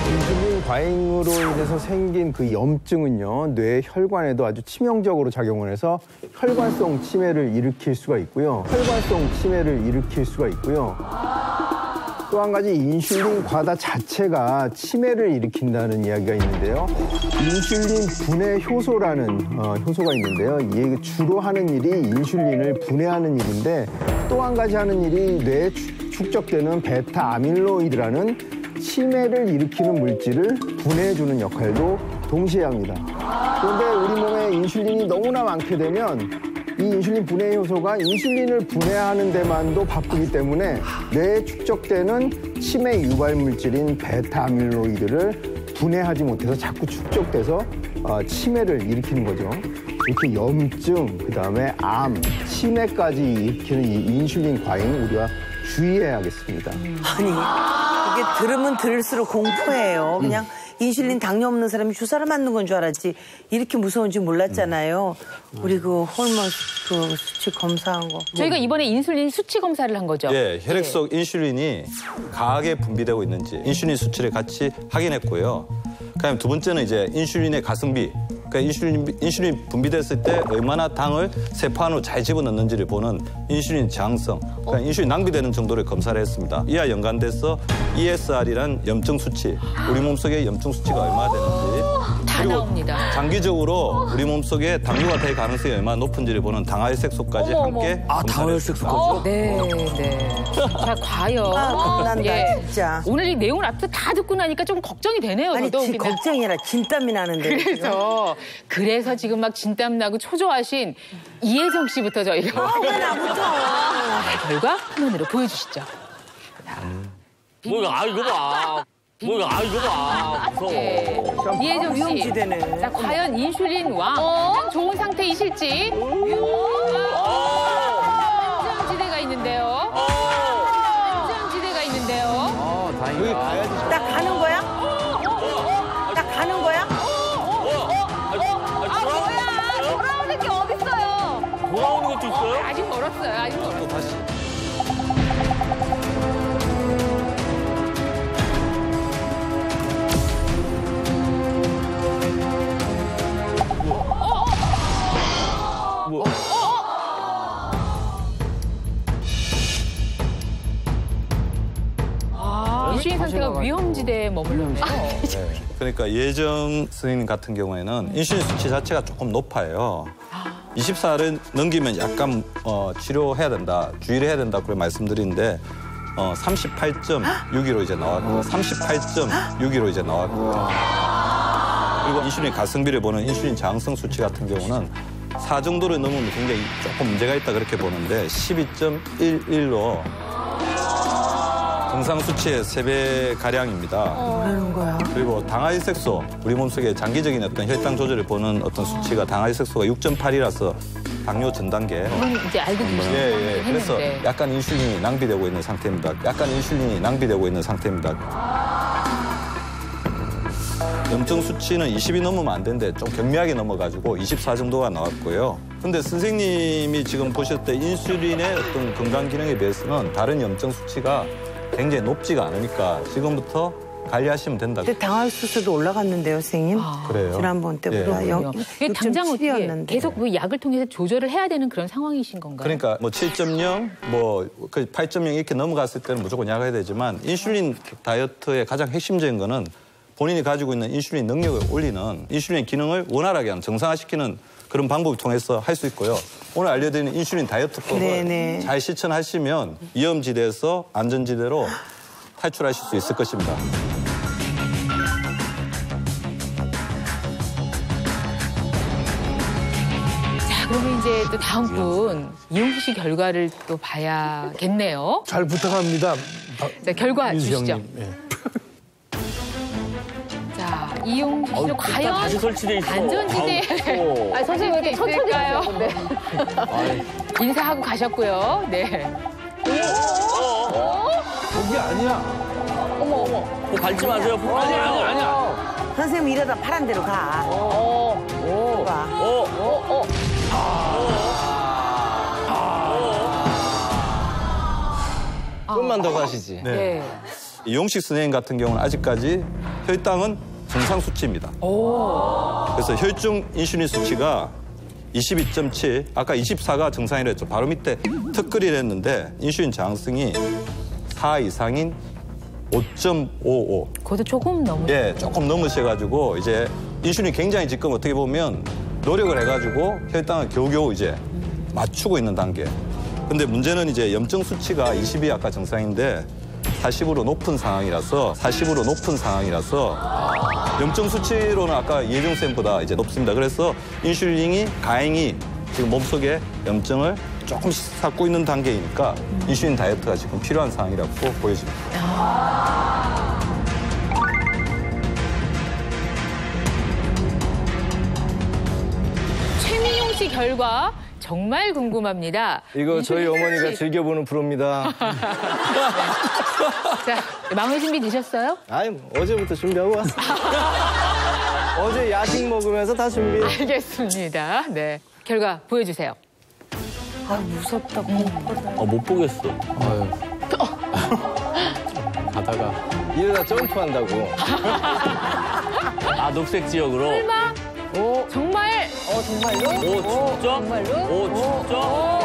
인슐린 과잉으로 인해서 생긴 그 염증은요, 뇌 혈관에도 아주 치명적으로 작용을 해서 혈관성 치매를 일으킬 수가 있고요. 또 한 가지 인슐린 과다 자체가 치매를 일으킨다는 이야기가 있는데요. 인슐린 분해 효소라는 효소가 있는데요. 이게 주로 하는 일이 인슐린을 분해하는 일인데 또 한 가지 하는 일이 뇌에 축적되는 베타 아밀로이드라는 치매를 일으키는 물질을 분해해주는 역할도 동시에 합니다. 그런데 우리 몸에 인슐린이 너무나 많게 되면 이 인슐린 분해 효소가 인슐린을 분해하는 데만도 바쁘기 때문에 뇌에 축적되는 치매 유발 물질인 베타 아밀로이드를 분해하지 못해서 자꾸 축적돼서 치매를 일으키는 거죠. 이렇게 염증, 그다음에 암, 치매까지 일으키는 이 인슐린 과잉 우리가 주의해야겠습니다. 아니 이게 들으면 들을수록 공포예요. 그냥 인슐린 당뇨 없는 사람이 주사를 맞는 건 줄 알았지 이렇게 무서운 줄 몰랐잖아요. 우리 그 호르몬 그 수치 검사한 거. 저희가 이번에 인슐린 수치 검사를 한 거죠. 예, 혈액 속 인슐린이 강하게 분비되고 있는지 인슐린 수치를 같이 확인했고요. 그다음에 두 번째는 인슐린의 가성비. 그러니까 인슐린 분비됐을 때 얼마나 당을 세포 안으로 잘 집어넣는지를 보는 인슐린 저항성. 그러니까 인슐린 낭비되는 정도를 검사를 했습니다. 이와 연관돼서 ESR이란 염증 수치, 우리 몸속에 염증 수치가 얼마나 되는지. 다 나옵니다. 장기적으로 우리 몸속에 당뇨가 될 가능성이 얼마나 높은지를 보는 당화혈색소까지 함께 당화혈색소까지요? 네. 자, 과연. 겁난다 진짜. 오늘 이 내용을 앞서 다 듣고 나니까 좀 걱정이 되네요. 아니 저도. 근데. 걱정이 아니라 진땀이 나는데. 그래서 지금 막 진땀 나고 초조하신 이혜정 씨부터 저희가 왜 나부터? 결과 화면으로 보여주시죠. 뭐야, 이거 봐. 뭐야, 이거 봐. 무서워. 예. 이혜정 씨. 위험지대네. 자, 과연 인슐린 왕 좋은 상태이실지. 안전지대가 있는데요. 안전지대가 있는데요. 여기 가야지. 딱 가는 거야? 딱 가는 거야? 돌아오는 게 어딨어요? 돌아오는 것도 있어요? 아직 멀었어요. 아직 멀었어요. 다시. 인슐린 상태가 위험지대에 머물렀네요. 그러니까 예정 스님 같은 경우에는 인슐린 수치 자체가 조금 높아요. 24를 넘기면 약간 치료해야 된다, 주의를 해야 된다 그렇게 말씀드리는데 38.6으로 이제 나왔고요. 38.6으로 이제 나왔고요. 그리고 인슐린 가성비를 보는 인슐린 저항성 수치 같은 경우는 4 정도를 넘으면 굉장히 조금 문제가 있다 그렇게 보는데 12.11로 정상 수치의 3배 가량입니다. 뭐라는 거야? 그리고 당하이색소, 우리 몸속에 장기적인 어떤 혈당 조절을 보는 어떤 수치가 당하이색소가 6.8이라서 당뇨 전 단계. 그건 이제 알고 계시는 예. 그래서 했는데. 약간 인슐린이 낭비되고 있는 상태입니다. 염증 수치는 20이 넘으면 안 되는데 좀 경미하게 넘어가지고 24 정도가 나왔고요. 근데 선생님이 지금 보셨을 때 인슐린의 어떤 건강 기능에 비해서는 다른 염증 수치가 굉장히 높지가 않으니까 지금부터 관리하시면 된다. 근데 당화수소도 올라갔는데요, 선생님. 그래요? 지난번 때보다 예. 이게 당장 어떻게 6.7이었는데. 계속 뭐 약을 통해서 조절을 해야 되는 그런 상황이신 건가요? 그러니까 뭐 7.0, 뭐 8.0 이렇게 넘어갔을 때는 무조건 약을 해야 되지만 인슐린 다이어트의 가장 핵심적인 거는 본인이 가지고 있는 인슐린 능력을 올리는 인슐린 기능을 원활하게 하는 정상화시키는 그런 방법을 통해서 할 수 있고요. 오늘 알려드리는 인슐린 다이어트법을 네네. 잘 실천하시면 위험지대에서 안전지대로 탈출하실 수 있을 것입니다. 자, 그러면 이제 또 다음 분 이용식 씨 결과를 또 봐야겠네요. 잘 부탁합니다. 자, 결과 주시죠. 민수정님. 예. 자, 이용식 씨는 과연 다시 설치돼 있어. 안전지대에 아, 선생님 왜 이렇게 천천히 있을까요? 하세요, 근데? 인사하고 가셨고요. 네. 거기 아니야. 뭐 밟지 마세요. 아니야. 선생님 이러다 파란 데로 가. 가. 좀만 더 가시지. 네. 이용식 선생님 같은 경우는 아직까지 혈당은 정상 수치입니다. 그래서 혈중 인슐린 수치가 22.7, 아까 24가 정상이라 했죠. 바로 밑에 특글이라 했는데 인슐린 저항성이 4 이상인 5.55. 그것도 조금 너무. 예, 조금 넘으셔가지고 이제 인슐린 굉장히 지금 어떻게 보면 노력을 해가지고 혈당을 겨우겨우 이제 맞추고 있는 단계. 근데 문제는 이제 염증 수치가 20이 아까 정상인데 40으로 높은 상황이라서 염증 수치로는 아까 예정쌤보다 이제 높습니다. 그래서 인슐린이 다행히 지금 몸속에 염증을 조금씩 쌓고 있는 단계이니까 인슐린 다이어트가 지금 필요한 상황이라고 보여집니다. 최민용 씨 결과 정말 궁금합니다. 이거 저희 인슐린 어머니가 수치. 즐겨보는 프로입니다. 자, 마음의 준비 되셨어요? 아니, 어제부터 준비하고 왔어. 어제 야식 먹으면서 다 준비. 알겠습니다. 네. 결과 보여주세요. 아, 무섭다. 못 보겠어. 가다가 이러다 점프한다고. 아, 녹색 지역으로. 설마? 정말? 정말로? 오, 진짜? 정말로? 오, 진짜? 어머!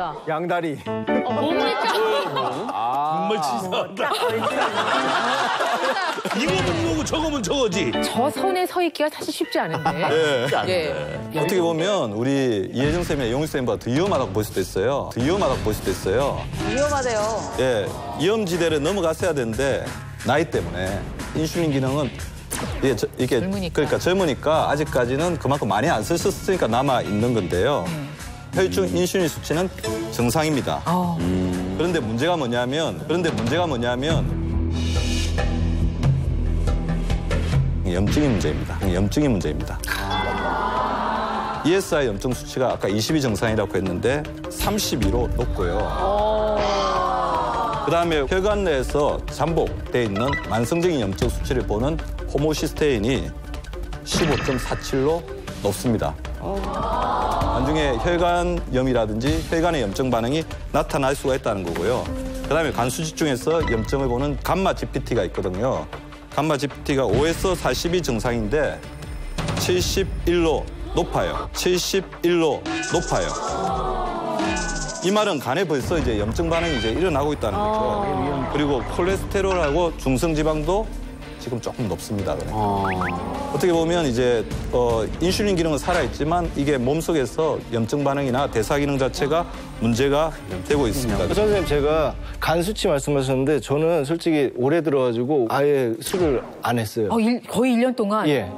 뭐야? 양다리. 뭡니까? 정말 치사하다. 이거는 뭐고 저거면 저거지. 저 선에 서 있기가 사실 쉽지 않은데. 예. 어떻게 보면 우리 이혜정 쌤이나 영훈 쌤보다 더 위험하다고 볼 수도 있어요. 위험하대요. 예, 위험지대를 넘어갔어야 되는데 나이 때문에 인슐린 기능은 이게 젊으니까. 그러니까 젊으니까 아직까지는 그만큼 많이 안 쓰셨으니까 남아 있는 건데요. 혈중 인슐린 수치는 정상입니다. 그런데 문제가 뭐냐면 염증이 문제입니다. ESI 염증 수치가 아까 20이 정상이라고 했는데 32로 높고요. 그다음에 혈관 내에서 잠복돼 있는 만성적인 염증 수치를 보는 호모시스테인이 15.47로 높습니다. 나중에 혈관염이라든지 혈관의 염증 반응이 나타날 수가 있다는 거고요. 그다음에 간 수치 중에서 염증을 보는 감마 GPT가 있거든요. 감마 GPT가 5에서 40이 정상인데 71로 높아요. 이 말은 간에 벌써 이제 염증 반응이 이제 일어나고 있다는 거죠. 그리고 콜레스테롤하고 중성지방도 지금 조금 높습니다. 어떻게 보면 이제 인슐린 기능은 살아있지만 이게 몸속에서 염증 반응이나 대사 기능 자체가 문제가 되고 있습니다. 선생님, 제가 간 수치 말씀하셨는데 저는 솔직히 올해 들어가지고 아예 술을 안 했어요. 거의 1년 동안? 예.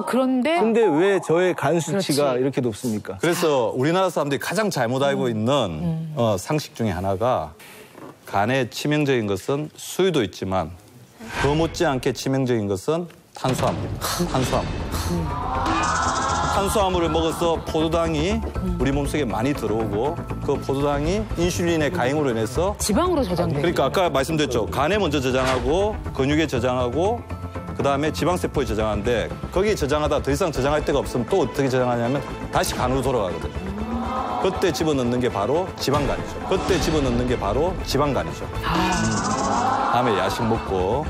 그런데? 근데 왜 저의 간 수치가 그렇지. 이렇게 높습니까? 그래서 우리나라 사람들이 가장 잘못 알고 있는 상식 중에 하나가 간에 치명적인 것은 수유도 있지만 더 못지않게 치명적인 것은 탄수화물입니다. 탄수화물을 먹어서 포도당이 우리 몸속에 많이 들어오고 그 포도당이 인슐린의 가행으로 인해서 지방으로 저장돼요. 그러니까 아까 말씀드렸죠. 간에 먼저 저장하고 근육에 저장하고 그다음에 지방세포에 저장하는데 거기에 저장하다 더 이상 저장할 데가 없으면 또 어떻게 저장하냐면 다시 간으로 돌아가거든요. 그때 집어넣는 게 바로 지방간이죠. 다음에 야식 먹고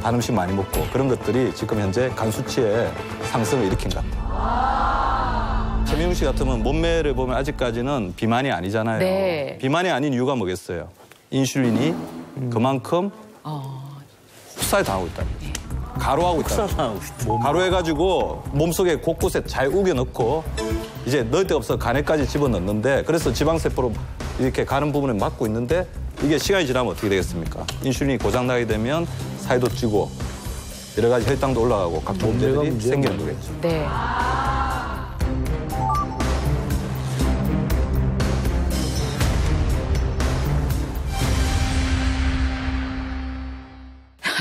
단 음식 많이 먹고 그런 것들이 지금 현재 간 수치의 상승을 일으킨 것 같아요. 최민웅 씨 같으면 몸매를 보면 아직까지는 비만이 아니잖아요. 네. 비만이 아닌 이유가 뭐겠어요? 인슐린이 그만큼 흡사당하고 있다. 가로하고 있다. 가로해가지고 몸속에 곳곳에 잘 우겨 넣고 이제 넣을 데가 없어 간에까지 집어넣는데 그래서 지방세포로 이렇게 가는 부분을 막고 있는데 이게 시간이 지나면 어떻게 되겠습니까? 인슐린이 고장나게 되면 살도 찌고 여러 가지 혈당도 올라가고 각종 문제들이 생기는 거겠죠. 네.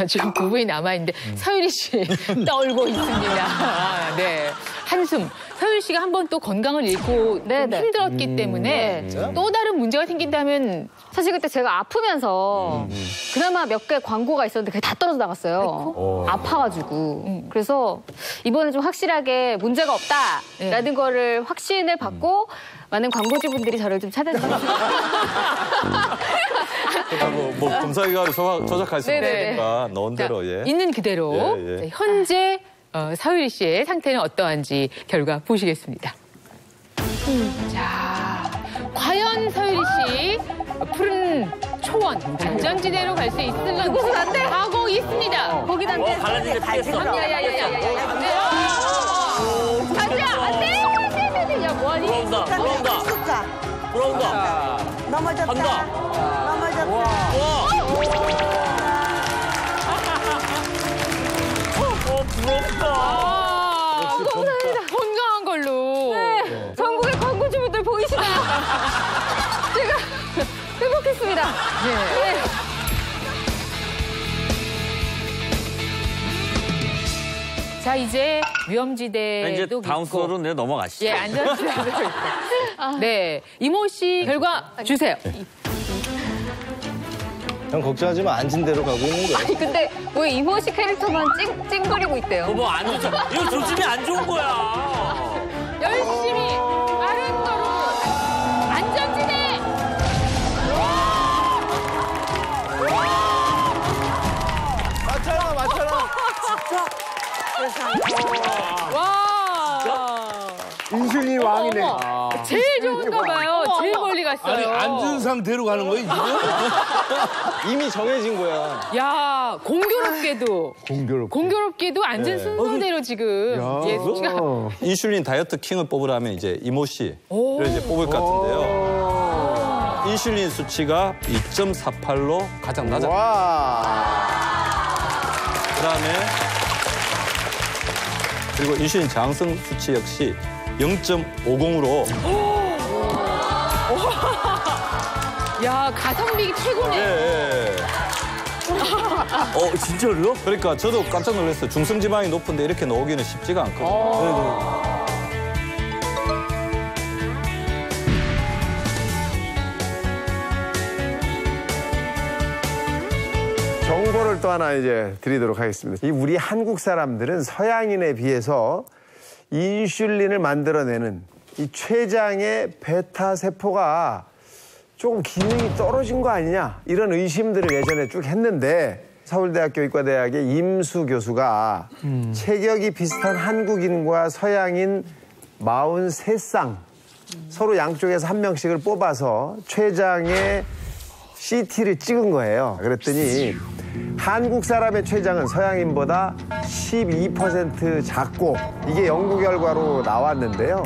지금 두 분이 남아있는데 서유리 씨 떨고 있습니다. 네. 한숨. 서유리 씨가 한번 또 건강을 잃고 좀 힘들었기 때문에 또 다른 문제가 생긴다면 사실 그때 제가 아프면서 그나마 몇 개 광고가 있었는데 그게 다 떨어져 나갔어요. 아파가지고. 그래서 이번에 좀 확실하게 문제가 없다라는 거를 확신을 받고 많은 광고주분들이 저를 좀 찾아주셨어요. 뭐 검사기관을 조작할 수 있으니까 넣은 대로 예. 있는 그대로 예, 예. 네, 현재 서유리 씨의 상태는 어떠한지 결과 보시겠습니다. 자, 과연 서유리 씨 푸른 초원 안전지대로 갈 수 있을런지 그곳은 안 돼. 하고 있습니다. 거긴 안 돼. 갈라지게 피했어. 자기야, 안 돼. 야, 뭐하니? 돌아온다. 넘어졌다. 간다. 부럽다. 건강한 걸로. 네. 전국의 광고주분들 보이시나요? 제가 회복했습니다. 네. 자, 이제 위험지대도 이제 있고. 다음 수로는 내 넘어가시죠. 예, 안전지대도 있고. 네, 이모 씨 결과 주세요. 형 걱정하지 마. 앉은 대로 가고 있는 거예요. 아니, 근데 왜 이모 씨 캐릭터만 찡거리고 있대요? 뭐안 좋죠? 이거 조짐이 안 좋은 거야. 열심히 빠른 걸음 안전지대. 맞춰라. 와. 인슐린 왕이네. 제일 좋은가 봐요. 제일 멀리 갔어요. 아니 앉은 상태로 가는 거예요 지금? 이미 정해진 거야. 야, 공교롭게도 앉은 순서대로 지금 예, 수치가 인슐린 다이어트 킹을 뽑으라면 이제 이모 씨를 이제 뽑을 것 같은데요. 인슐린 수치가 2.48로 가장 낮아. 그다음에 그리고 인슐린 저항성 수치 역시 0.50으로. 야, 가성비 최고네. 예. 진짜로요? 그러니까 저도 깜짝 놀랐어요. 중성지방이 높은데 이렇게 나오기는 쉽지가 않거든요. 정보를 또 하나 이제 드리도록 하겠습니다. 이 우리 한국 사람들은 서양인에 비해서 인슐린을 만들어내는 이 췌장의 베타 세포가 조금 기능이 떨어진 거 아니냐 이런 의심들을 예전에 쭉 했는데 서울대학교 의과대학의 임수 교수가 체격이 비슷한 한국인과 서양인 43쌍 서로 양쪽에서 한 명씩을 뽑아서 췌장의 CT를 찍은 거예요. 그랬더니 한국 사람의 췌장은 서양인보다 12% 작고 이게 연구 결과로 나왔는데요.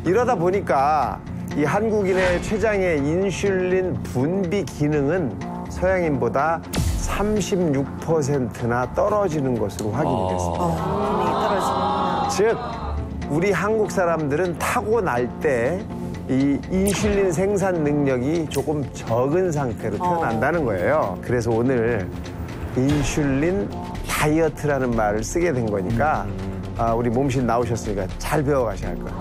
이러다 보니까 이 한국인의 췌장의 인슐린 분비 기능은 서양인보다 36%나 떨어지는 것으로 확인이 됐습니다. 즉 우리 한국 사람들은 타고날 때 이 인슐린 생산 능력이 조금 적은 상태로 태어난다는 거예요. 그래서 오늘 인슐린 다이어트라는 말을 쓰게 된 거니까 우리 몸신 나오셨으니까 잘 배워가셔야 할 거예요.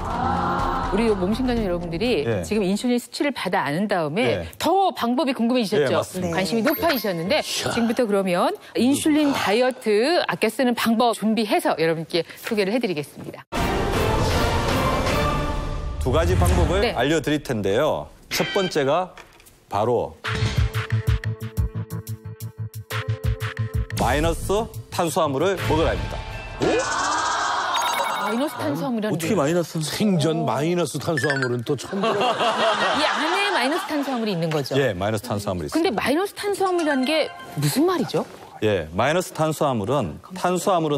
우리 몸신가족 여러분들이 예. 지금 인슐린 수치를 받아 안은 다음에 예. 더 방법이 궁금해지셨죠? 예, 맞습니다. 관심이 높아지셨는데 지금부터 그러면 인슐린 다이어트 아껴 쓰는 방법 준비해서 여러분께 소개를 해드리겠습니다. 두 가지 방법을 네. 알려드릴 텐데요. 첫 번째가 바로 마이너스 탄수화물을 먹으라 합니다. 마이너스 탄수화물이라는 어떻게 마이너스? 생전 마이너스 탄수화물은 또 처음 들어. 이 안에 마이너스 탄수화물이 있는 거죠? 예, 마이너스 탄수화물이 있습니다. 근데 마이너스 탄수화물이라는 게 무슨 말이죠? 예, 마이너스 탄수화물은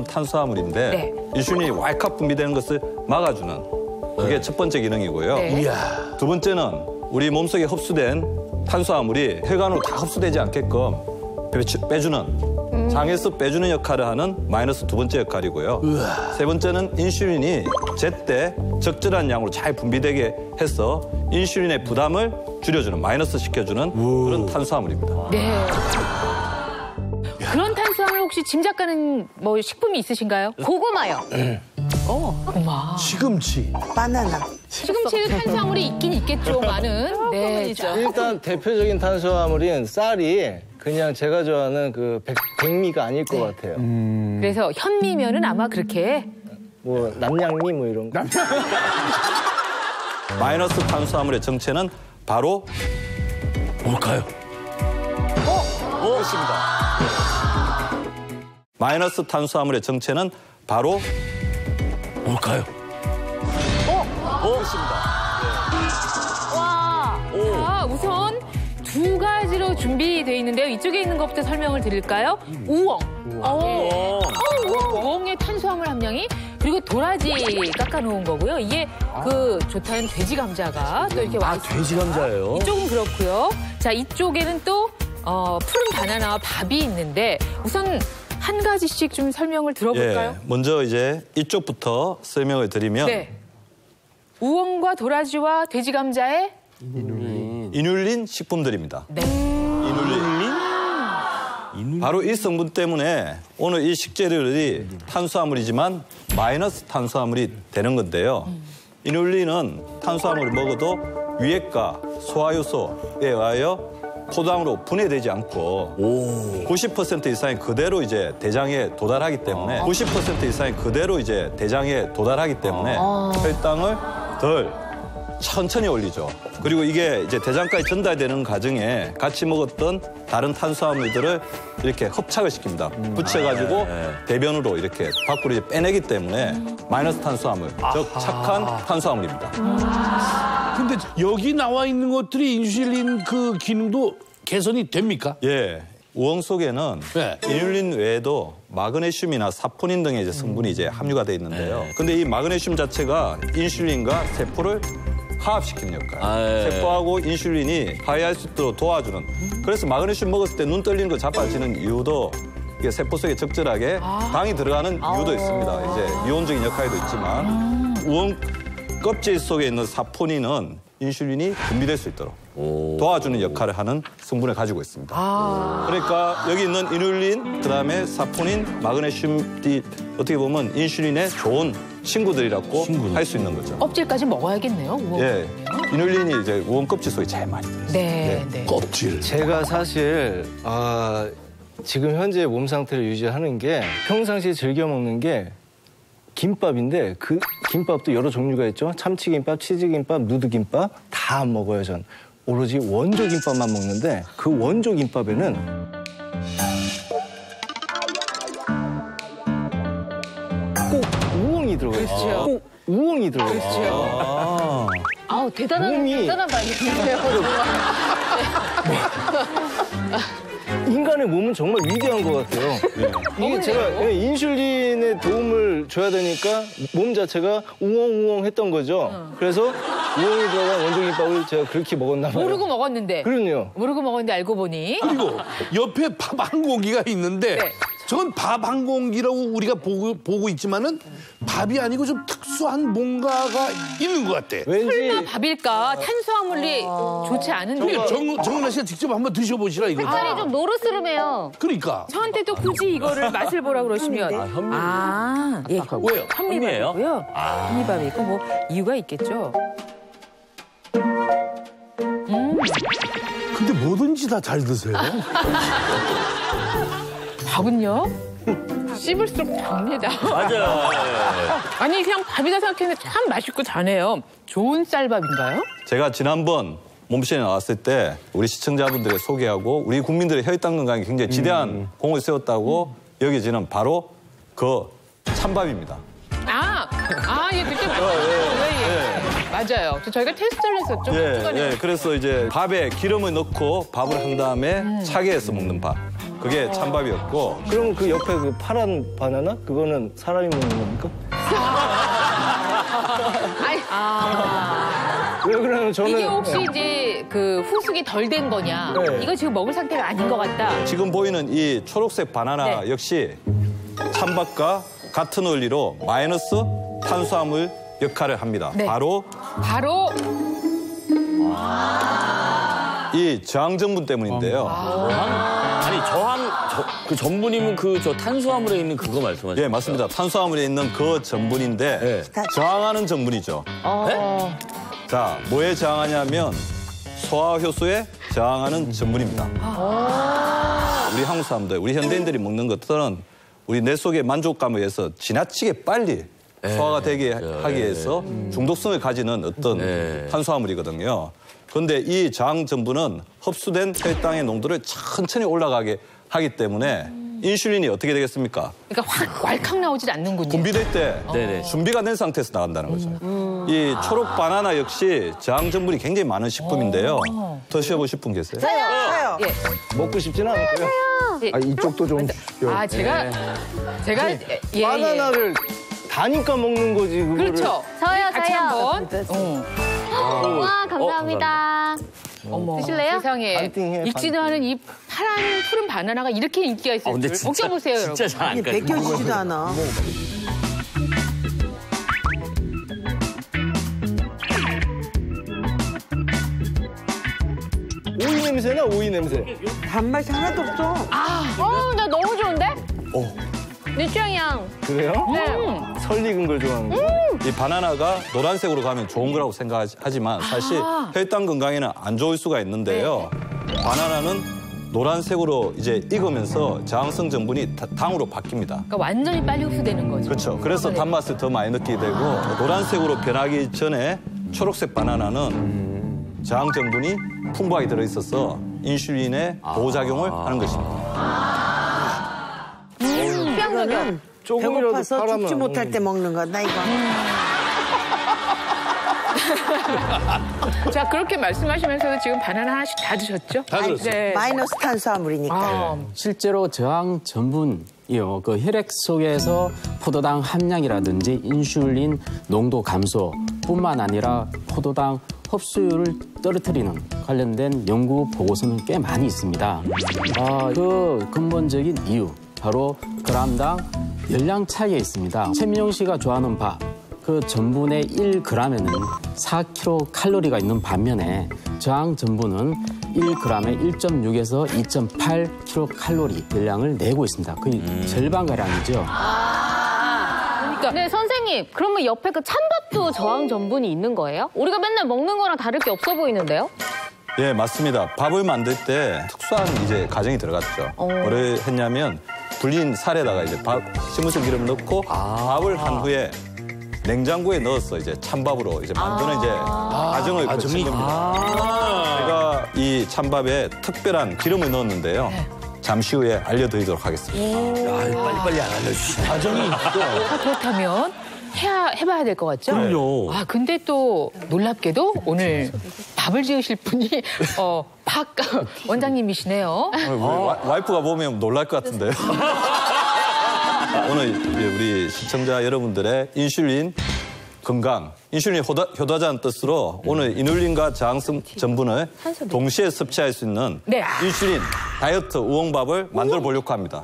탄수화물인데 네. 인슐린이 왈칵 분비되는 것을 막아주는 그게 첫 번째 기능이고요. 네. 두 번째는 우리 몸속에 흡수된 탄수화물이 혈관으로 다 흡수되지 않게끔 빼주는 장에서 빼주는 역할을 하는 마이너스 두 번째 역할이고요. 세 번째는 인슐린이 제때 적절한 양으로 잘 분비되게 해서 인슐린의 부담을 줄여주는 마이너스 시켜주는 그런 탄수화물입니다. 네. 그런 탄수화물 혹시 짐작가는 뭐 식품이 있으신가요? 고구마요. 고구마. 시금치. 바나나. 시금치에도 탄수화물이 있긴 있겠죠만은. 네. 일단 대표적인 탄수화물인 쌀이 그냥 제가 좋아하는 그 백미가 아닐 것 같아요. 그래서 현미면은 아마 그렇게 뭐 남양미 뭐 이런 거. 마이너스 탄수화물의 정체는 바로 뭘까요? 그렇습니다. 마이너스 탄수화물의 정체는 바로 뭘까요? 자, 우선 두 가지로 준비되어 있는데요. 이쪽에 있는 것부터 설명을 드릴까요? 우엉. 우엉의 탄수화물 함량이 그리고 도라지 깎아놓은 거고요. 이게 그 좋다는 돼지 감자가 또 이렇게 와 있습니다. 돼지 감자예요? 이쪽은 그렇고요. 자, 이쪽에는 또 푸른 바나나와 밥이 있는데 우선 한 가지씩 좀 설명을 들어볼까요? 예, 먼저 이제 이쪽부터 설명을 드리면 네. 우엉과 도라지와 돼지 감자의 이눌린 식품들입니다. 네. 바로 이 성분 때문에 오늘 이 식재료들이 탄수화물이지만 마이너스 탄수화물이 되는 건데요. 이눌린은 탄수화물을 먹어도 위액과 소화효소에 의하여 포도당으로 분해되지 않고 90% 이상이 그대로 이제 대장에 도달하기 때문에 90% 이상이 그대로 이제 대장에 도달하기 때문에 혈당을 덜 천천히 올리죠. 그리고 이게 이제 대장까지 전달되는 과정에 같이 먹었던 다른 탄수화물들을 이렇게 흡착을 시킵니다. 붙여가지고 대변으로 이렇게 밖으로 이제 빼내기 때문에 마이너스 탄수화물, 즉 착한 탄수화물입니다. 근데 여기 나와 있는 것들이 인슐린 그 기능도 개선이 됩니까? 예. 우엉 속에는 네. 이눌린 외에도 마그네슘이나 사포닌 등의 이제 성분이 이제 함유가 돼 있는데요. 근데 이 마그네슘 자체가 인슐린과 세포를 화합시키는 역할. 세포하고 인슐린이 화해할 수 있도록 도와주는. 그래서 마그네슘 먹었을 때 눈 떨리는 거 자빠지는 이유도 이게 세포 속에 적절하게 당이 들어가는 이유도 있습니다. 이제 이온적인 역할도 있지만 우엉 껍질 속에 있는 사포닌은 인슐린이 분비될 수 있도록 도와주는 역할을 하는 성분을 가지고 있습니다. 그러니까 여기 있는 이눌린, 그다음에 사포닌, 마그네슘이 어떻게 보면 인슐린의 좋은 친구들이라고 할 수 있는 거죠. 껍질까지 먹어야겠네요. 우엉. 예, 이눌린이 이제 우엉 껍질 속에 제일 많이 들어있어요. 네, 네. 껍질. 제가 사실 지금 현재 몸 상태를 유지하는 게 평상시에 즐겨 먹는 게 김밥인데 그 김밥도 여러 종류가 있죠. 참치김밥, 치즈김밥, 누드김밥 다 안 먹어요. 전 오로지 원조 김밥만 먹는데 그 원조 김밥에는 꼭 우엉이 들어가 있어요. 꼭 우엉이 들어가 있어요. 아우 대단한 말씀이세요. 인간의 몸은 정말 위대한 것 같아요. 이게 제가 인슐린에 도움을 줘야 되니까 몸 자체가 우엉우엉 했던 거죠. 그래서 우엉이 들어간 원조김밥을 제가 그렇게 먹었나 봐요. 모르고 먹었는데. 그럼요. 모르고 먹었는데 알고 보니. 그리고 옆에 밥 한 공기가 있는데 네. 저건 밥 한 공기라고 우리가 보고 있지만은 밥이 아니고 좀 특수한 뭔가가 있는 것 같아. 설마 밥일까? 탄수화물이 좋지 않은데. 그러니까 정은아 씨가 직접 한번 드셔보시라 이거. 색깔이 좀 노르스름해요. 그러니까. 저한테도 굳이 이거를 맛을 보라 그러시면. 예, 왜요? 현미밥이고요. 현미밥이고 뭐 이유가 있겠죠. 근데 뭐든지 다 잘 드세요. 밥은요? 씹을수록 답니다. 맞아요. 아니 그냥 밥이다 생각했는데 참 맛있고 자네요. 좋은 쌀밥인가요? 제가 지난번 몸신에 나왔을 때 우리 시청자분들을 소개하고 우리 국민들의 혈당 건강에 굉장히 지대한 공을 세웠다고 여겨지는 바로 그 찬밥입니다. 예, 그때 예. 맞아요. 저희가 테스트를 했었죠. 예, 그래서 이제 밥에 기름을 넣고 밥을 한 다음에 차게 해서 먹는 밥. 그게 찬밥이었고. 그러면 그 옆에 그 파란 바나나? 그거는 사람이 먹는 겁니까? 왜 그러면 저는 이게 혹시 이제 그 후숙이 덜 된 거냐? 네. 이거 지금 먹을 상태가 아닌 것 같다. 지금 보이는 이 초록색 바나나 네. 역시 찬밥과 같은 원리로 마이너스 탄수화물 역할을 합니다. 네. 바로 이 저항 전분 때문인데요. 아니 그 전분이면 저 탄수화물에 있는 그거 말씀하시죠? 예, 맞습니다. 탄수화물에 있는 그 전분인데 저항하는 전분이죠. 자, 뭐에 저항하냐면 소화 효소에 저항하는 전분입니다. 우리 한국 사람들, 우리 현대인들이 먹는 것들은 우리 뇌 속의 만족감에 의해서 지나치게 빨리 소화가 되게 하기 위해서 중독성을 가지는 어떤 탄수화물이거든요. 그런데 이 저항 전분은 흡수된 혈당의 농도를 천천히 올라가게 하기 때문에 인슐린이 어떻게 되겠습니까? 그러니까 확 왈칵 나오질 않는군요. 분비될 때 준비가 된 상태에서 나간다는 거죠. 이 초록 바나나 역시 저항 전분이 굉장히 많은 식품인데요. 드셔보실 분 계세요? 사요. 예. 먹고 싶지는 않고요. 이쪽도 좀 주십시오. 제가 예. 바나나를 다니까 먹는 거지 그거를. 그렇죠. 같이 한번. 와 감사합니다. 어머, 드실래요? 세상에 반띵해, 익지도 않은 이 파란 푸른 바나나가 이렇게 인기가 있을 근데 줄 진짜, 먹여보세요, 여러분. 진짜 잘 안 가요. 벗겨지지도 않아. 오이 냄새나 오이 냄새. 단맛이 하나도 없어. 나 너무 좋은데? 내 취향이야. 그래요? 설 익은 걸 좋아하는 거. 이 바나나가 노란색으로 가면 좋은 거라고 생각하지만 사실 혈당 건강에는 안 좋을 수가 있는데요. 바나나는 노란색으로 이제 익으면서 저항성 전분이 당으로 바뀝니다. 그러니까 완전히 빨리 흡수되는 거죠. 그렇죠. 그래서 단맛을 더 많이 느끼게 되고 노란색으로 변하기 전에 초록색 바나나는 저항成분이 풍부하게 들어있어서 인슐린의 보호작용을 하는 것입니다. 취향적이야. 조금이라도 배고파서 팔아면 죽지 못할 때 먹는 거나 이거. 자, 그렇게 말씀하시면서도 지금 바나나 하나씩 다 드셨죠? 다 들었어요. 네. 마이너스 탄수화물이니까. 실제로 저항 전분이요. 그 혈액 속에서 포도당 함량이라든지 인슐린 농도 감소뿐만 아니라 포도당 흡수율을 떨어뜨리는 관련된 연구 보고서는 꽤 많이 있습니다. 그 근본적인 이유 바로 그람당 열량 차이에 있습니다. 최민용 씨가 좋아하는 밥. 그 전분의 1g에는 4kcal가 있는 반면에 저항 전분은 1g에 1.6에서 2.8kcal 열량을 내고 있습니다. 거의 절반가량이죠. 그러니까. 네, 선생님. 그러면 옆에 그 찬밥도 저항 전분이 있는 거예요? 우리가 맨날 먹는 거랑 다를 게 없어 보이는데요? 예, 맞습니다. 밥을 만들 때 특수한 이제 과정이 들어갔죠. 뭐를 했냐면 불린 살에다가 이제 식물성 기름을 넣고 밥을 한 후에 냉장고에 넣어서 이제 찬밥으로 이제 만드는 이제 과정을 거친 겁니다. 제가 이 찬밥에 특별한 기름을 넣었는데요. 잠시 후에 알려드리도록 하겠습니다. 빨리빨리 안 알려주시네. 과정이 있어. 그렇다면 해봐야 될 것 같죠? 그럼요. 근데 또 놀랍게도 오늘 밥을 지으실 분이 박 원장님이시네요. 와이프가 보면 놀랄 것 같은데요. 오늘 우리 시청자 여러분들의 인슐린 건강, 인슐린 효도자는 뜻으로 오늘 이눌린과 저항성 전분을 동시에 섭취할 수 있는 인슐린 다이어트 우엉밥을 만들어 보려고 합니다.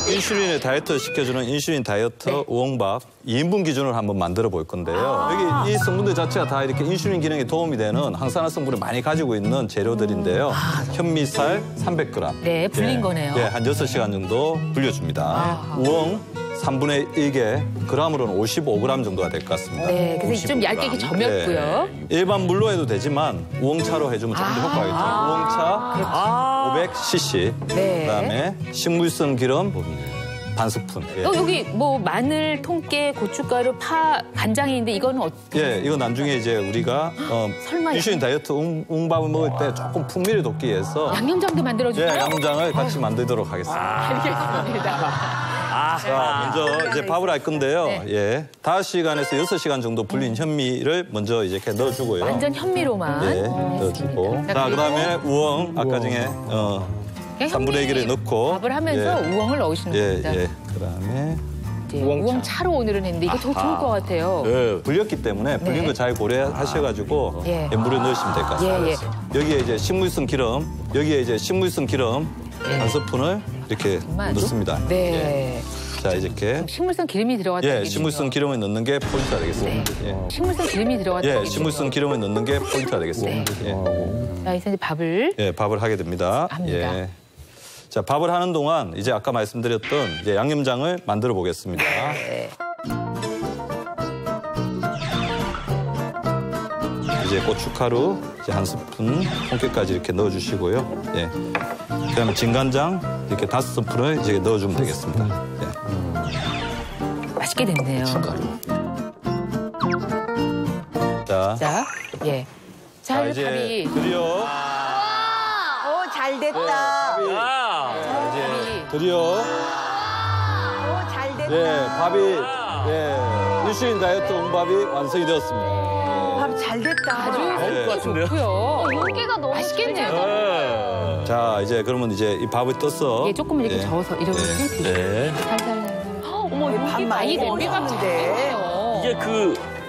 인슐린의 다이어트를 시켜주는 인슐린 다이어트 우엉밥 2인분 기준으로 한번 만들어 볼 건데요. 여기 이 성분들 자체가 다 이렇게 인슐린 기능에 도움이 되는 항산화 성분을 많이 가지고 있는 재료들인데요. 현미쌀 300g. 네, 불린 거네요. 예, 한 6시간 정도 불려줍니다. 우엉 3분의 1개, 그램으로는 55g 정도가 될 것 같습니다. 네, 그래서 좀 얇게 점였고요. 일반 물로 해도 되지만 우엉차로 해주면 좀 더 효과가 있죠. 우엉차 500cc. 그다음에 식물성 기름 반 스푼. 여기 뭐 마늘, 통깨, 고춧가루, 파, 간장이 있는데 이거는 예, 이거 나중에 이제 우리가 인슐린 다이어트 우엉밥을 먹을 때 조금 풍미를 돋기 위해서 양념장도 만들어주세요. 예, 양념장을 같이 만들도록 하겠습니다. 알겠습니다. 자, 먼저 이제 밥을 할 건데요. 예, 5시간에서 6시간 정도 불린 현미를 먼저 이제 이렇게 넣어주고요. 완전 현미로만. 예, 넣어주고. 자, 그다음에 우엉 아까 중에 3분의 1개를 넣고 밥을 하면서 우엉을 넣으시는 겁니다. 예, 그다음에 우엉차로 오늘은 했는데 이게 더 좋을 것 같아요. 불렸기 때문에 불린 거 잘 고려하셔가지고 물을 넣으시면 될 것 같습니다. 여기에 이제 식물성 기름, 한 스푼을 이렇게 넣습니다. 네. 자, 이렇게. 식물성 기름이 들어갔다. 예, 식물성 기름을 넣는 게 포인트가 되겠습니다. 식물성 기름이 들어갔다. 예, 식물성 기름을 넣는 게 포인트가 되겠습니다. 자, 이제 밥을. 예, 밥을 하게 됩니다. 합니다. 예. 자, 밥을 하는 동안 이제 아까 말씀드렸던 이제 양념장을 만들어 보겠습니다. 이제 고춧가루 이제 한 스푼, 통깨까지 이렇게 넣어주시고요. 예. 그다음에 진간장 이렇게 5스푼을 이제 넣어주면 되겠습니다. 예. 맛있게 됐네요. 자, 예. 자, 이제 밥이. 드디어. 잘 됐다. 이제 드디어. 잘 됐다. 예, 밥이 인슐린 다이어트 우엉밥이 완성이 되었습니다. 밥 잘 됐다. 아주 좋고요. 윤기가 너무 맛있겠네요. 자, 이제 그러면 이제 이 밥을 떠서 예, 조금 이렇게 저어서 이렇게 드시고 살살. 어머, 밥 윤기 많이 냄비가 먹었는데.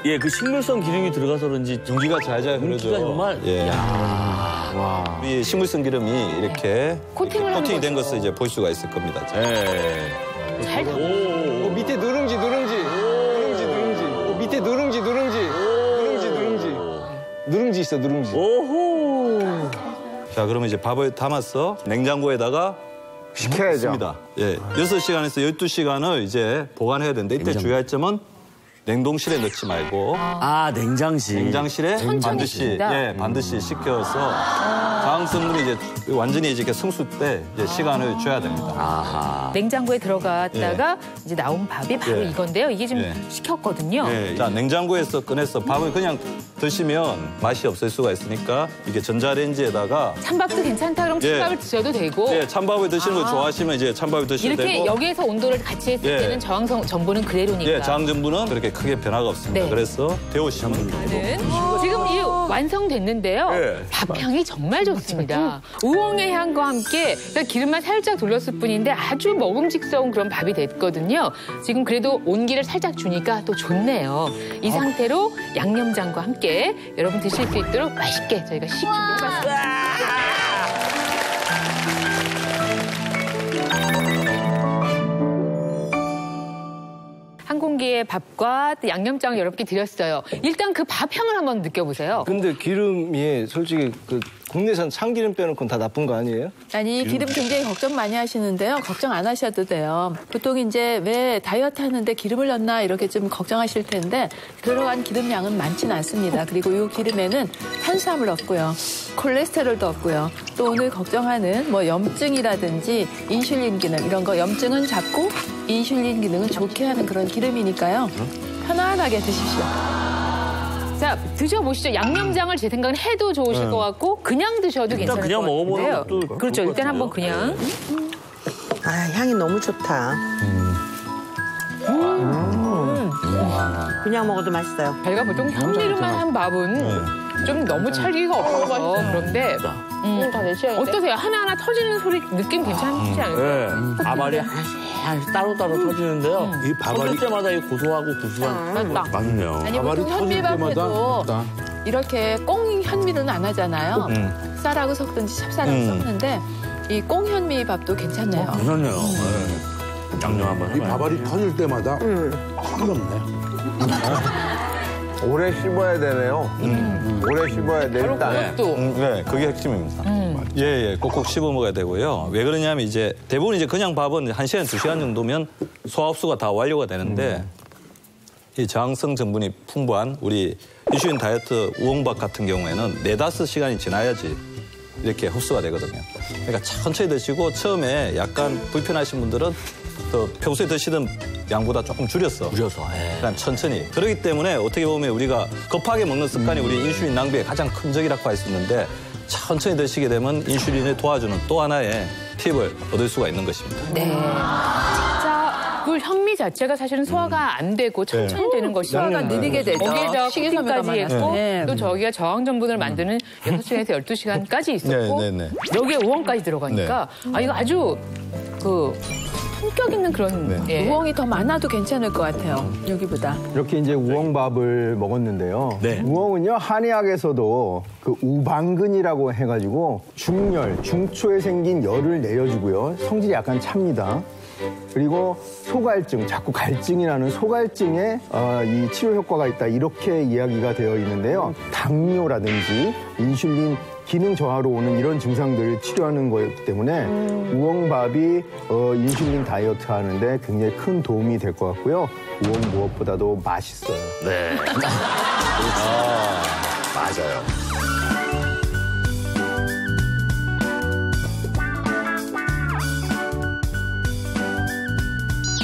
이게 그 식물성 기름이 들어가서 그런지 전기가 잘잘 흐르죠. 윤기가 정말 예. 와. 이 식물성 기름이 이렇게 코팅을 하는 된 거죠. 것을 이제 볼 수가 있을 겁니다. 자. 잘 밑에 누룽지. 밑에 누룽지 있어, 누룽지. 오호. 자, 그러면 이제 밥을 담아서 냉장고에다가 식혀야죠. 습니다. 예. 6시간에서 12시간을 이제 보관해야 되는데 이때 주의할 점은 냉동실에 넣지 말고 냉장실. 냉장실에 천천히 반드시 식힌다. 반드시 식혀서 저항 성분이 이제 완전히 이제 성수 때 이제 시간을 줘야 됩니다. 냉장고에 들어갔다가 이제 나온 밥이 바로 이건데요. 이게 지금 식혔거든요. 자, 냉장고에서 꺼내서 밥을 그냥 드시면 맛이 없을 수가 있으니까 이게 전자레인지에다가 찬밥도 괜찮다 그럼 찬밥을 드셔도 되고. 네, 찬밥을 드시는 거 좋아하시면 이제 찬밥을 드시면 되고. 이렇게 여기에서 온도를 같이 했을 때는 저항 전분은 그대로니까. 예, 저항 전분은 그렇게 크게 변화가 없습니다. 그래서 데우시면 됩니다. 지금 이 완성됐는데요. 밥 향이 정말 좋습니다. 우엉의 향과 함께 기름만 살짝 돌렸을 뿐인데 아주 먹음직스러운 그런 밥이 됐거든요. 지금 그래도 온기를 살짝 주니까 또 좋네요. 이 상태로 양념장과 함께 여러분 드실 수 있도록 맛있게 저희가 준비해봤습니다. 한 공기의 밥과 또 양념장을 여러분께 드렸어요. 일단 그 밥 향을 한번 느껴보세요. 근데 기름이 솔직히 그 국내산 참기름 빼놓고는 다 나쁜 거 아니에요? 아니, 기름 굉장히 걱정 많이 하시는데요. 걱정 안 하셔도 돼요. 보통 이제 왜 다이어트 하는데 기름을 넣나 이렇게 좀 걱정하실 텐데 들어간 기름량은 많지는 않습니다. 그리고 이 기름에는 탄수화물 없고요. 콜레스테롤도 없고요. 또 오늘 걱정하는 뭐 염증이라든지 인슐린 기능 이런 거 염증은 잡고 인슐린 기능은 좋게 하는 그런 기름이니까요. 편안하게 드십시오. 자, 드셔보시죠. 양념장을 제 생각엔 해도 좋으실 것 같고 그냥 드셔도 괜찮을 그냥 것 먹어보는 같은데요. 것도 그렇죠. 일단 한번 그냥. 아, 향이 너무 좋다. 그냥 먹어도 맛있어요. 저희가 보통 현미로만 한 밥은 좀 너무 찰기가 없어서 그런데 어떠세요? 하나하나 터지는 소리 느낌 괜찮지 않을까요? 네. 밥알이 하나씩 따로따로 터지는데요. 이 밥알이 터질 때마다 이 고소하고 구수한 맛있네요. 아니, 보통 현미밥에도 이렇게 꽁 현미는 안 하잖아요. 쌀하고 섞든지 찹쌀하고 섞는데 이 꽁 현미밥도 괜찮네요. 괜찮네요. 양념 한번 해봐요. 이 밥알이 터질 때마다 싱겁네. 오래 씹어야 되네요. 오래 씹어야 돼, 일단. 네, 그게 핵심입니다. 예, 꼭꼭 씹어 먹어야 되고요. 왜 그러냐면 이제 대부분 이제 그냥 밥은 1시간, 2시간 정도면 소화 흡수가 다 완료가 되는데 이 저항성 전분이 풍부한 우리 인슐린 다이어트 우엉밥 같은 경우에는 4-5시간이 지나야지 이렇게 흡수가 되거든요. 그러니까 천천히 드시고 처음에 약간 불편하신 분들은 또 평소에 드시던 양보다 조금 줄여서 그냥 천천히. 그렇기 때문에 어떻게 보면 우리가 급하게 먹는 습관이 우리 인슐린 낭비의 가장 큰 적이라고 할 수 있는데 천천히 드시게 되면 인슐린을 도와주는 또 하나의 팁을 얻을 수가 있는 것입니다. 네. 자, 그 현미 자체가 사실은 소화가 안 되고 천천히 되는 것이 소화가 느리게 되죠. 거기에다가 식이섬유가 커피까지 했고 많아서. 또 저기가 저항 전분을 만드는 6시간에서 12시간까지 있었고 여기에 우엉까지 들어가니까 아 이거 아주 그 품격 있는 그런 우엉이 더 많아도 괜찮을 것 같아요. 여기보다. 이렇게 이제 우엉밥을 먹었는데요. 우엉은요 한의학에서도 그 우방근이라고 해가지고 중열, 중초에 생긴 열을 내려주고요. 성질이 약간 찹니다. 그리고 소갈증, 자꾸 갈증이 나는 소갈증에 이 치료 효과가 있다 이렇게 이야기가 되어 있는데요. 당뇨라든지 인슐린 기능 저하로 오는 이런 증상들을 치료하는 거기 때문에 우엉밥이 인슐린 다이어트 하는데 굉장히 큰 도움이 될 것 같고요. 우엉 무엇보다도 맛있어요. 네. 맞아요.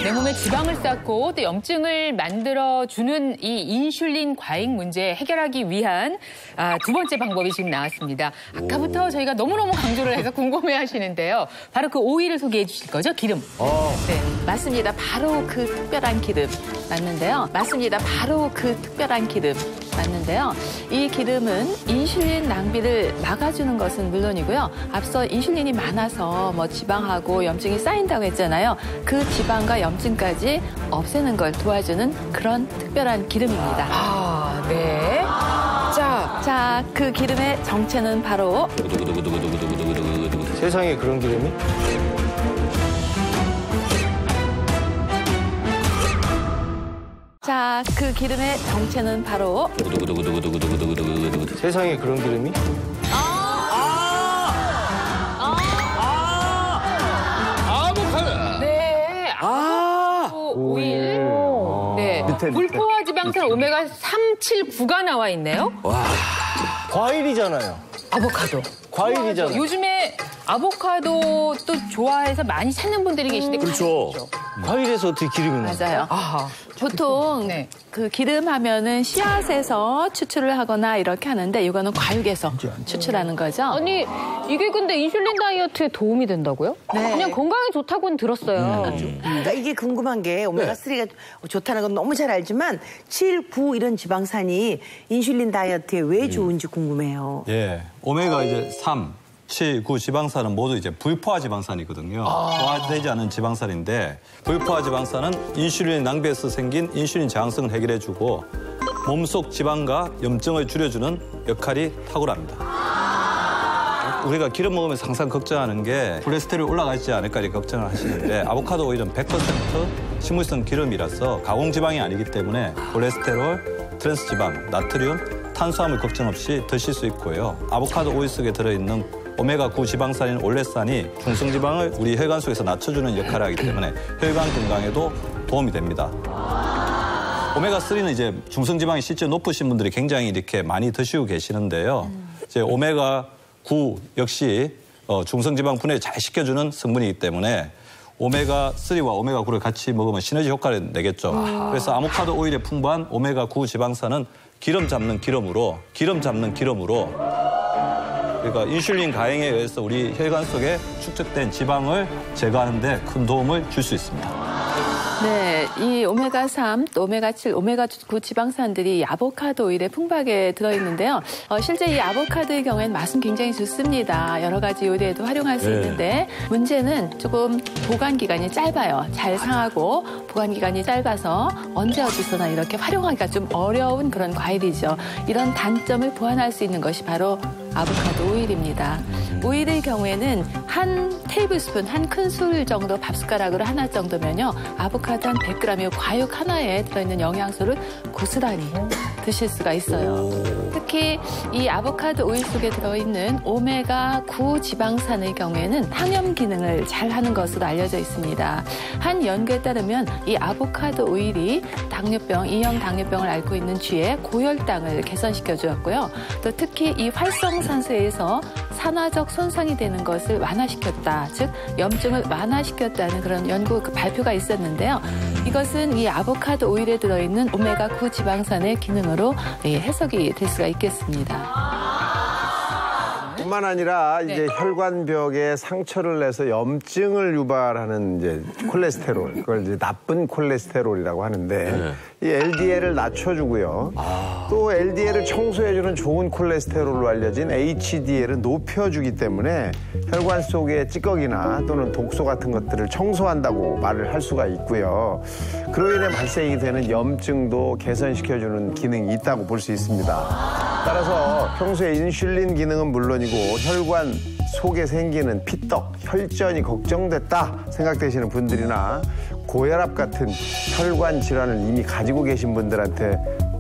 내 몸에 지방을 쌓고 또 염증을 만들어주는 이 인슐린 과잉 문제 해결하기 위한 두 번째 방법이 지금 나왔습니다. 아까부터 저희가 너무너무 강조를 해서 궁금해하시는데요. 바로 그 오일을 소개해 주실 거죠? 기름. 네, 맞습니다. 바로 그 특별한 기름 맞는데요. 맞습니다. 바로 그 특별한 기름 맞는데요. 이 기름은 인슐린 낭비를 막아주는 것은 물론이고요. 앞서 인슐린이 많아서 뭐 지방하고 염증이 쌓인다고 했잖아요. 그 지방과 염증까지 없애는 걸 도와주는 그런 특별한 기름입니다. 아, 네. 자, 그 기름의 정체는 바로 세상에 그런 기름이? 자, 그 기름의 정체는 바로 세상에 그런 기름이? 아보카도. 네. 오일. 네. 불포화 지방산 오메가 3, 7, 9가 나와 있네요. 과일이잖아요. 아보카도. 과일이잖아요. 요즘에 아보카도 또 좋아해서 많이 찾는 분들이 계신데 그렇죠. 과일에서 어떻게 기름이 나요? 맞아요. 보통 네. 그 기름 하면은 씨앗에서 추출을 하거나 이렇게 하는데 이거는 과육에서 추출하는 거죠. 아니 이게 근데 인슐린 다이어트에 도움이 된다고요? 네. 그냥 건강에 좋다고는 들었어요. 그러니까 이게 궁금한 게 오메가3가 좋다는 건 너무 잘 알지만 7, 9 이런 지방산이 인슐린 다이어트에 왜 좋은지 궁금해요. 예, 오메가 이제 3, 7, 9 지방산은 모두 이제 불포화 지방산이거든요. 포화되지 않은 지방산인데 불포화 지방산은 인슐린 낭비에서 생긴 인슐린 저항성을 해결해주고 몸속 지방과 염증을 줄여주는 역할이 탁월합니다. 우리가 기름 먹으면서 항상 걱정하는 게 콜레스테롤 올라가지 않을까 이렇게 걱정을 하시는데 아보카도 오일은 100% 식물성 기름이라서 가공지방이 아니기 때문에 콜레스테롤, 트랜스지방, 나트륨, 탄수화물 걱정 없이 드실 수 있고요. 아보카도 오일 속에 들어있는 오메가9 지방산인 올레산이 중성지방을 우리 혈관 속에서 낮춰주는 역할을 하기 때문에 혈관 건강에도 도움이 됩니다. 오메가3는 이제 중성지방이 실제 높으신 분들이 굉장히 이렇게 많이 드시고 계시는데요. 이제 오메가9 역시 중성지방 분해를 잘 시켜주는 성분이기 때문에 오메가3와 오메가9를 같이 먹으면 시너지 효과를 내겠죠. 그래서 아보카도 오일에 풍부한 오메가9 지방산은 기름 잡는 기름으로 그러니까 인슐린 가행에 의해서 우리 혈관 속에 축적된 지방을 제거하는 데 큰 도움을 줄 수 있습니다. 네, 이 오메가3, 또 오메가7, 오메가9 지방산들이 아보카도 오일에 풍부하게 들어있는데요. 실제 이 아보카도의 경우에는 맛은 굉장히 좋습니다. 여러 가지 요리에도 활용할 수 있는데 문제는 조금 보관 기간이 짧아요. 잘 상하고 보관 기간이 짧아서 언제 어디서나 이렇게 활용하기가 좀 어려운 그런 과일이죠. 이런 단점을 보완할 수 있는 것이 바로 아보카도 오일입니다. 오일의 경우에는 한 테이블스푼, 한 큰술 정도 밥숟가락으로 하나 정도면요. 아보카도 한 100g의 과육 하나에 들어있는 영양소를 고스란히 드실 수가 있어요. 특히 이 아보카도 오일 속에 들어있는 오메가9 지방산의 경우에는 항염 기능을 잘 하는 것으로 알려져 있습니다. 한 연구에 따르면 이 아보카도 오일이 당뇨병, 2형 당뇨병을 앓고 있는 쥐의 고혈당을 개선시켜 주었고요. 또 특히 이 활성산소에 의해서 산화적 손상이 되는 것을 완화시켰다. 즉 염증을 완화시켰다는 그런 연구 발표가 있었는데요. 이것은 이 아보카도 오일에 들어있는 오메가9 지방산의 기능으로 해석이 될 수가 있겠습니다. 뿐만 아니라 이제 혈관벽에 상처를 내서 염증을 유발하는 이제 콜레스테롤, 그걸 이제 나쁜 콜레스테롤이라고 하는데 이 LDL을 낮춰주고요. 또 LDL을 청소해주는 좋은 콜레스테롤로 알려진 HDL은 높여주기 때문에 혈관 속의 찌꺼기나 또는 독소 같은 것들을 청소한다고 말을 할 수가 있고요. 그로 인해 발생이 되는 염증도 개선시켜주는 기능이 있다고 볼 수 있습니다. 따라서 평소에 인슐린 기능은 물론이고 혈관 속에 생기는 피떡, 혈전이 걱정됐다 생각되시는 분들이나 고혈압 같은 혈관 질환을 이미 가지고 계신 분들한테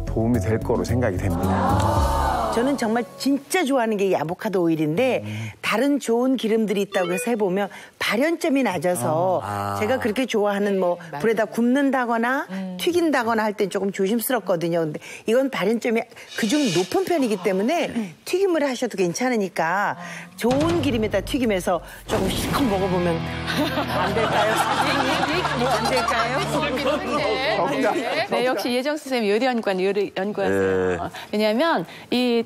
도움이 될 거로 생각이 됩니다. 저는 정말 진짜 좋아하는 게 이 아보카도 오일인데 다른 좋은 기름들이 있다고 해서 해보면 발연점이 낮아서 제가 그렇게 좋아하는 뭐 불에다 굽는다거나 튀긴다거나 할 땐 조금 조심스럽거든요. 근데 이건 발연점이 그중 높은 편이기 때문에 튀김을 하셔도 괜찮으니까 좋은 기름에다 튀김해서 조금 실컷 먹어보면 안 될까요? 안 될까요? 네, 역시 예정수 선생님 요리 연구하세요. 왜냐하면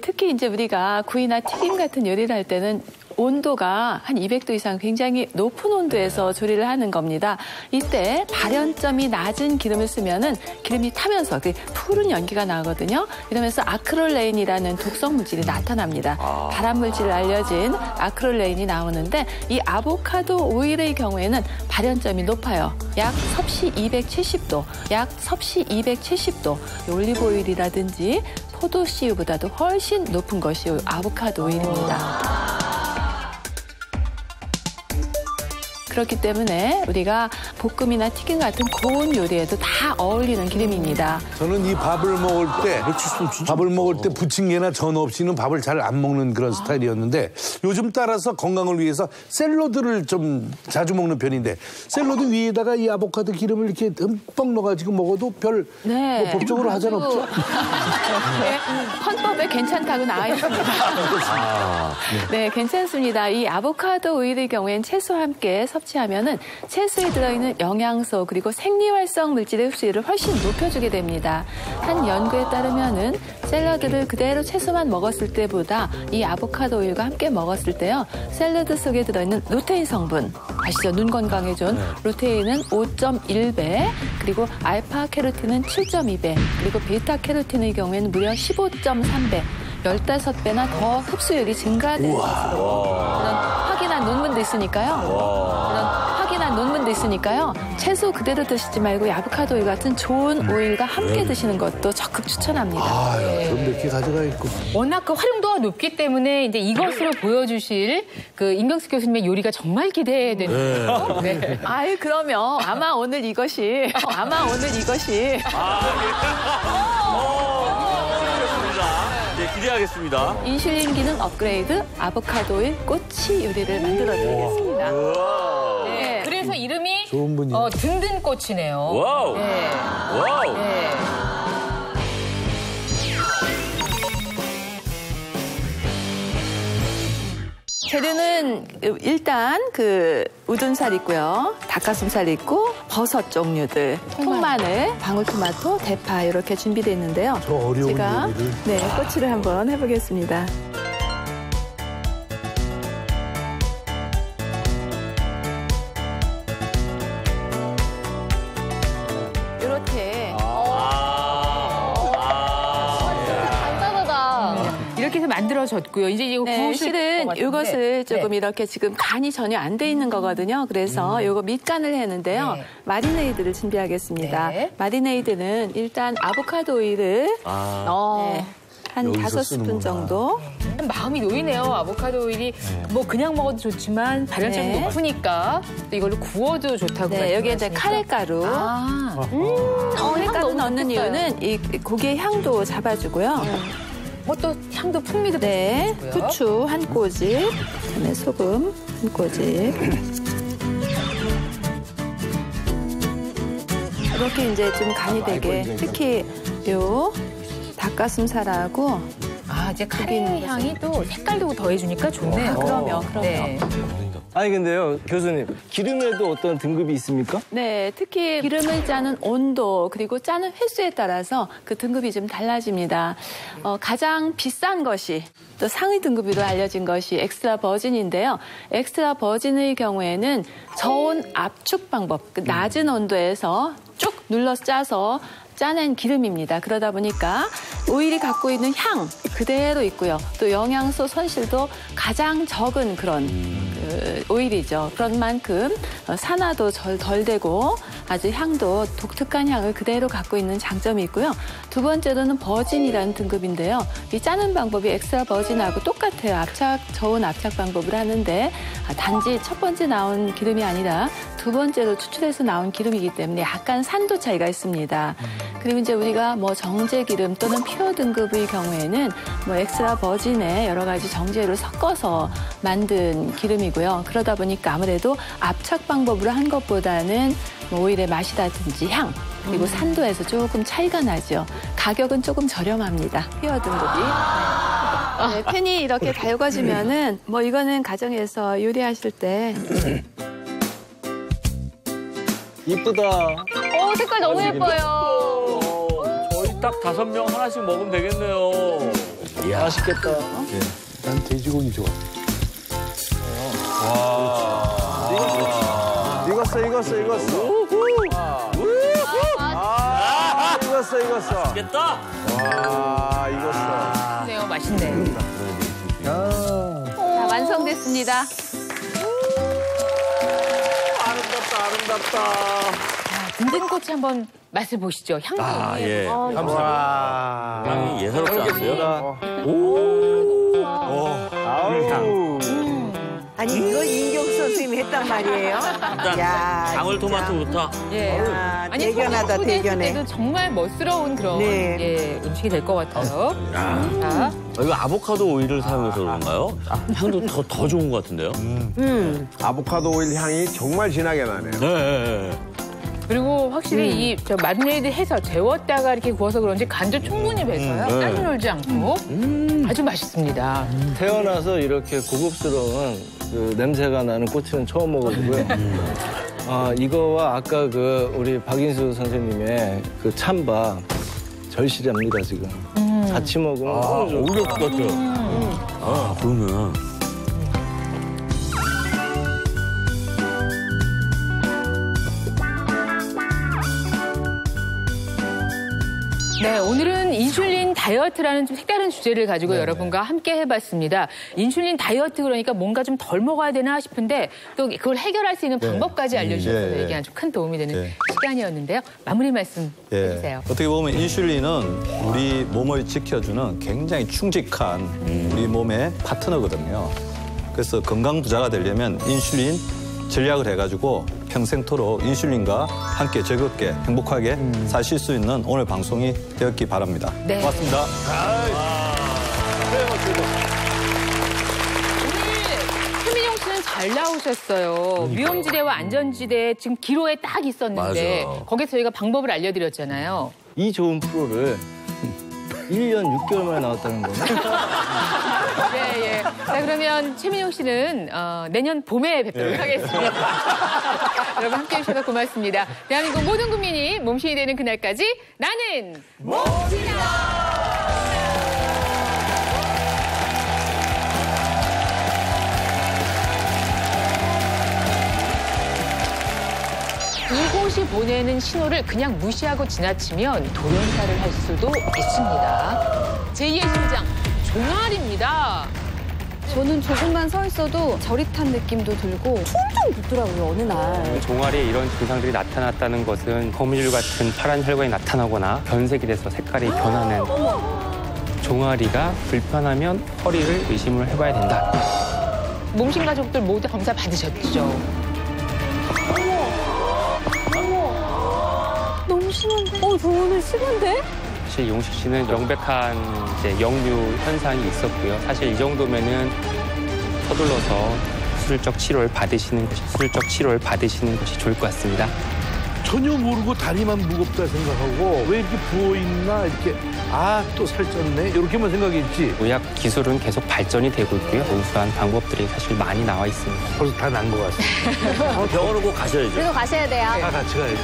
특히 이제 우리가 구이나 튀김 같은 요리를 할 때는 온도가 한 200도 이상 굉장히 높은 온도에서 조리를 하는 겁니다. 이때 발연점이 낮은 기름을 쓰면은 기름이 타면서 푸른 연기가 나거든요. 이러면서 아크릴레인이라는 독성 물질이 나타납니다. 발암 물질 알려진 아크릴레인이 나오는데 이 아보카도 오일의 경우에는 발연점이 높아요. 약 섭씨 270도, 올리브 오일이라든지 포도씨유보다도 훨씬 높은 것이 아보카도 오일입니다. 그렇기 때문에 우리가 볶음이나 튀김 같은 고운 요리에도 다 어울리는 기름입니다. 저는 이 밥을 먹을 때 부침개나 전 없이는 밥을 잘 안 먹는 그런 스타일이었는데 요즘 따라서 건강을 위해서 샐러드를 좀 자주 먹는 편인데 샐러드 위에다가 이 아보카도 기름을 이렇게 흠뻑 넣어가지고 먹어도 별 뭐 법적으로 하자는 없죠? 네, 헌법에 괜찮다고 나와 있습니다. 네, 괜찮습니다. 이 아보카도 오일의 경우엔 채소와 함께 섭취하면은 채소에 들어있는 영양소 그리고 생리활성 물질의 흡수율을 훨씬 높여주게 됩니다. 한 연구에 따르면은 샐러드를 그대로 채소만 먹었을 때보다 이 아보카도 오일과 함께 먹었을 때요, 샐러드 속에 들어있는 루테인 성분 아시죠? 눈 건강에 좋은 루테인은 5.1배, 그리고 알파 캐로틴은 7.2배, 그리고 베타 캐로틴의 경우에는 무려 15.3배, 15배나 더 흡수율이 증가되는 것으로 그런 확인한 논문도 있으니까요. 채소 그대로 드시지 말고 이 아보카도 오일 같은 좋은 오일과 함께 드시는 것도 적극 추천합니다. 좀 이렇게 가져가 있고. 워낙 그 활용도가 높기 때문에 이제 이것으로 보여주실 그 임경숙 교수님의 요리가 정말 기대되는데요. 네. 아유, 그러면 아마 오늘 이것이 기대하겠습니다. 인슐린 기능 업그레이드 아보카도 오일 꼬치 요리를 만들어 드리겠습니다. 네. 그래서 이름이 좋은 분이에요. 든든 꼬치네요. 와우. 네. 와우. 네. 재료는 일단 그 우둔살 있고요, 닭가슴살 있고, 버섯 종류들, 통마늘, 방울토마토, 대파 이렇게 준비되어 있는데요. 저 어려운 제가 요리를. 꼬치를 한번 해보겠습니다. 이렇게 이렇게 해서 만들어졌고요. 이제 이거 구우실 실은 것 같은데. 이것을 조금 네. 이렇게 지금 간이 전혀 안 돼 있는 거거든요. 그래서 이거 밑간을 했는데요. 네. 마리네이드를 준비하겠습니다. 네. 마리네이드는 일단 아보카도 오일을 한 여기서 5스푼 정도. 마음이 놓이네요. 아보카도 오일이 뭐 그냥 먹어도 좋지만 발열성이 네. 높으니까 또 이걸로 구워도 좋다고. 네, 여기에 이제 카레가루. 카레가루 넣는 이유는 이 고기의 향도 잡아주고요. 또 향도 풍미도 네, 좋고요. 후추 한 꼬집, 그다음에 소금 한 꼬집. 이렇게 이제 좀 간이 되게, 특히 요 닭가슴살하고 이제 카레 향이 또 색깔도 더해주니까 좋네요. 그럼요. 네. 아니 근데요, 교수님, 기름에도 어떤 등급이 있습니까? 네, 특히 기름을 짜는 온도 그리고 짜는 횟수에 따라서 그 등급이 좀 달라집니다. 가장 비싼 것이 또 상위 등급으로 알려진 것이 엑스트라 버진인데요. 엑스트라 버진의 경우에는 저온 압축 방법, 그 낮은 온도에서 쭉 눌러서 짜서 짜낸 기름입니다. 그러다 보니까 오일이 갖고 있는 향 그대로 있고요. 또 영양소 손실도 가장 적은 그런 오일이죠. 그런 만큼 산화도 덜 되고 아주 향도 독특한 향을 그대로 갖고 있는 장점이 있고요. 두 번째로는 버진이라는 등급인데요. 이 짜는 방법이 엑스트라 버진하고 똑같아요. 저온 압착 방법을 하는데 단지 첫 번째 나온 기름이 아니라 두 번째로 추출해서 나온 기름이기 때문에 약간 산도 차이가 있습니다. 그리고 이제 우리가 뭐 정제 기름 또는 퓨어 등급의 경우에는 뭐 엑스트라 버진에 여러 가지 정제를 섞어서 만든 기름이고요. 그러다 보니까 아무래도 압착 방법으로 한 것보다는 뭐 오일의 맛이라든지 향 그리고 산도에서 조금 차이가 나죠. 가격은 조금 저렴합니다. 퓨어 등급이. 네, 팬이 이렇게 달궈지면은 뭐 이거는 가정에서 요리하실 때 이쁘다. 색깔 너무 예뻐요. 저희 딱 5명 하나씩 먹으면 되겠네요. 맛있겠다. 난 돼지고기 좋아. 익었어. 익었어. 맛있겠다. 와, 익었어. 네요, 맛있네. 자, 완성됐습니다. 아름답다. 든든 꼬치 한번 맛을 보시죠. 향도 예. 와. 향이 예사롭지 않으세요? 아우. 아니 이걸 임경수 선생님이 선생님이 했단 말이에요. 일단 야, 방울토마토부터. 예. 야, 아니, 대견하다, 후대 대견해. 때도 정말 멋스러운 그런 네. 예, 음식이 될 것 같아요. 자, 이거 아보카도 오일을 사용해서 그런가요? 향도 더 좋은 것 같은데요? 아보카도 오일 향이 정말 진하게 나네요. 네. 그리고 확실히 이 저 마리네이드 해서 재웠다가 이렇게 구워서 그런지 간도 충분히 배서요. 딴이 놀지 않고 아주 맛있습니다. 태어나서 이렇게 고급스러운 그 냄새가 나는 꼬치는 처음 먹어보고요. 이거와 아까 그 우리 박인수 선생님의 그 찬밥 절실합니다 지금. 같이 먹으면 너무 좋을 어울릴 것 같아요. 그러면. 네, 오늘은 인슐린 다이어트라는 좀 색다른 주제를 가지고 여러분과 함께 해봤습니다. 인슐린 다이어트 그러니까 뭔가 좀 덜 먹어야 되나 싶은데 또 그걸 해결할 수 있는 방법까지 알려주셔서 얘기가 좀 큰 도움이 되는 시간이었는데요. 마무리 말씀 해주세요. 어떻게 보면 인슐린은 우리 몸을 지켜주는 굉장히 충직한 우리 몸의 파트너거든요. 그래서 건강 부자가 되려면 인슐린 전략을 해가지고 평생토록 인슐린과 함께 즐겁게 행복하게 사실 수 있는 오늘 방송이 되었기 바랍니다. 네. 고맙습니다. 오늘 최민영 씨는 잘 나오셨어요. 위험지대와 안전지대 지금 기로에 딱 있었는데 맞아. 거기서 저희가 방법을 알려드렸잖아요. 이 좋은 프로를 1년 6개월 만에 나왔다는 거네. 네, 예. 자, 그러면 최민영 씨는 내년 봄에 뵙도록 하겠습니다. 여러분 함께 해주셔서 고맙습니다. 대한민국 모든 국민이 몸신이 되는 그날까지 나는 몸신이다! 이곳이 보내는 신호를 그냥 무시하고 지나치면 돌연사를 할 수도 있습니다. 제2의 심장, 종아리입니다. 저는 조금만 서 있어도 저릿한 느낌도 들고 퉁퉁 붓더라고요, 어느 날. 종아리에 이런 증상들이 나타났다는 것은 거미줄 같은 파란 혈관이 나타나거나 변색이 돼서 색깔이 변하는 종아리가 불편하면 허리를 의심을 해봐야 된다. 몸신 가족들 모두 검사 받으셨죠? 너무 심한데? 저 오늘 심한데? 사실 용식 씨는 명백한 역류 현상이 있었고요. 사실 이 정도면은 서둘러서 수술적 치료를 받으시는 것이 좋을 것 같습니다. 전혀 모르고 다리만 무겁다 생각하고 왜 이렇게 부어있나 이렇게 또 살쪘네 이렇게만 생각했지. 의학 기술은 계속 발전이 되고 있고요. 우수한 방법들이 사실 많이 나와 있습니다. 벌써 다 난 것 같습니다. 병원을 꼭 가셔야죠. 그래도 가셔야 돼요. 다 같이 가야 돼.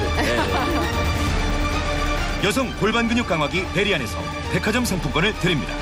여성 골반 근육 강화기 베리안에서 백화점 상품권을 드립니다.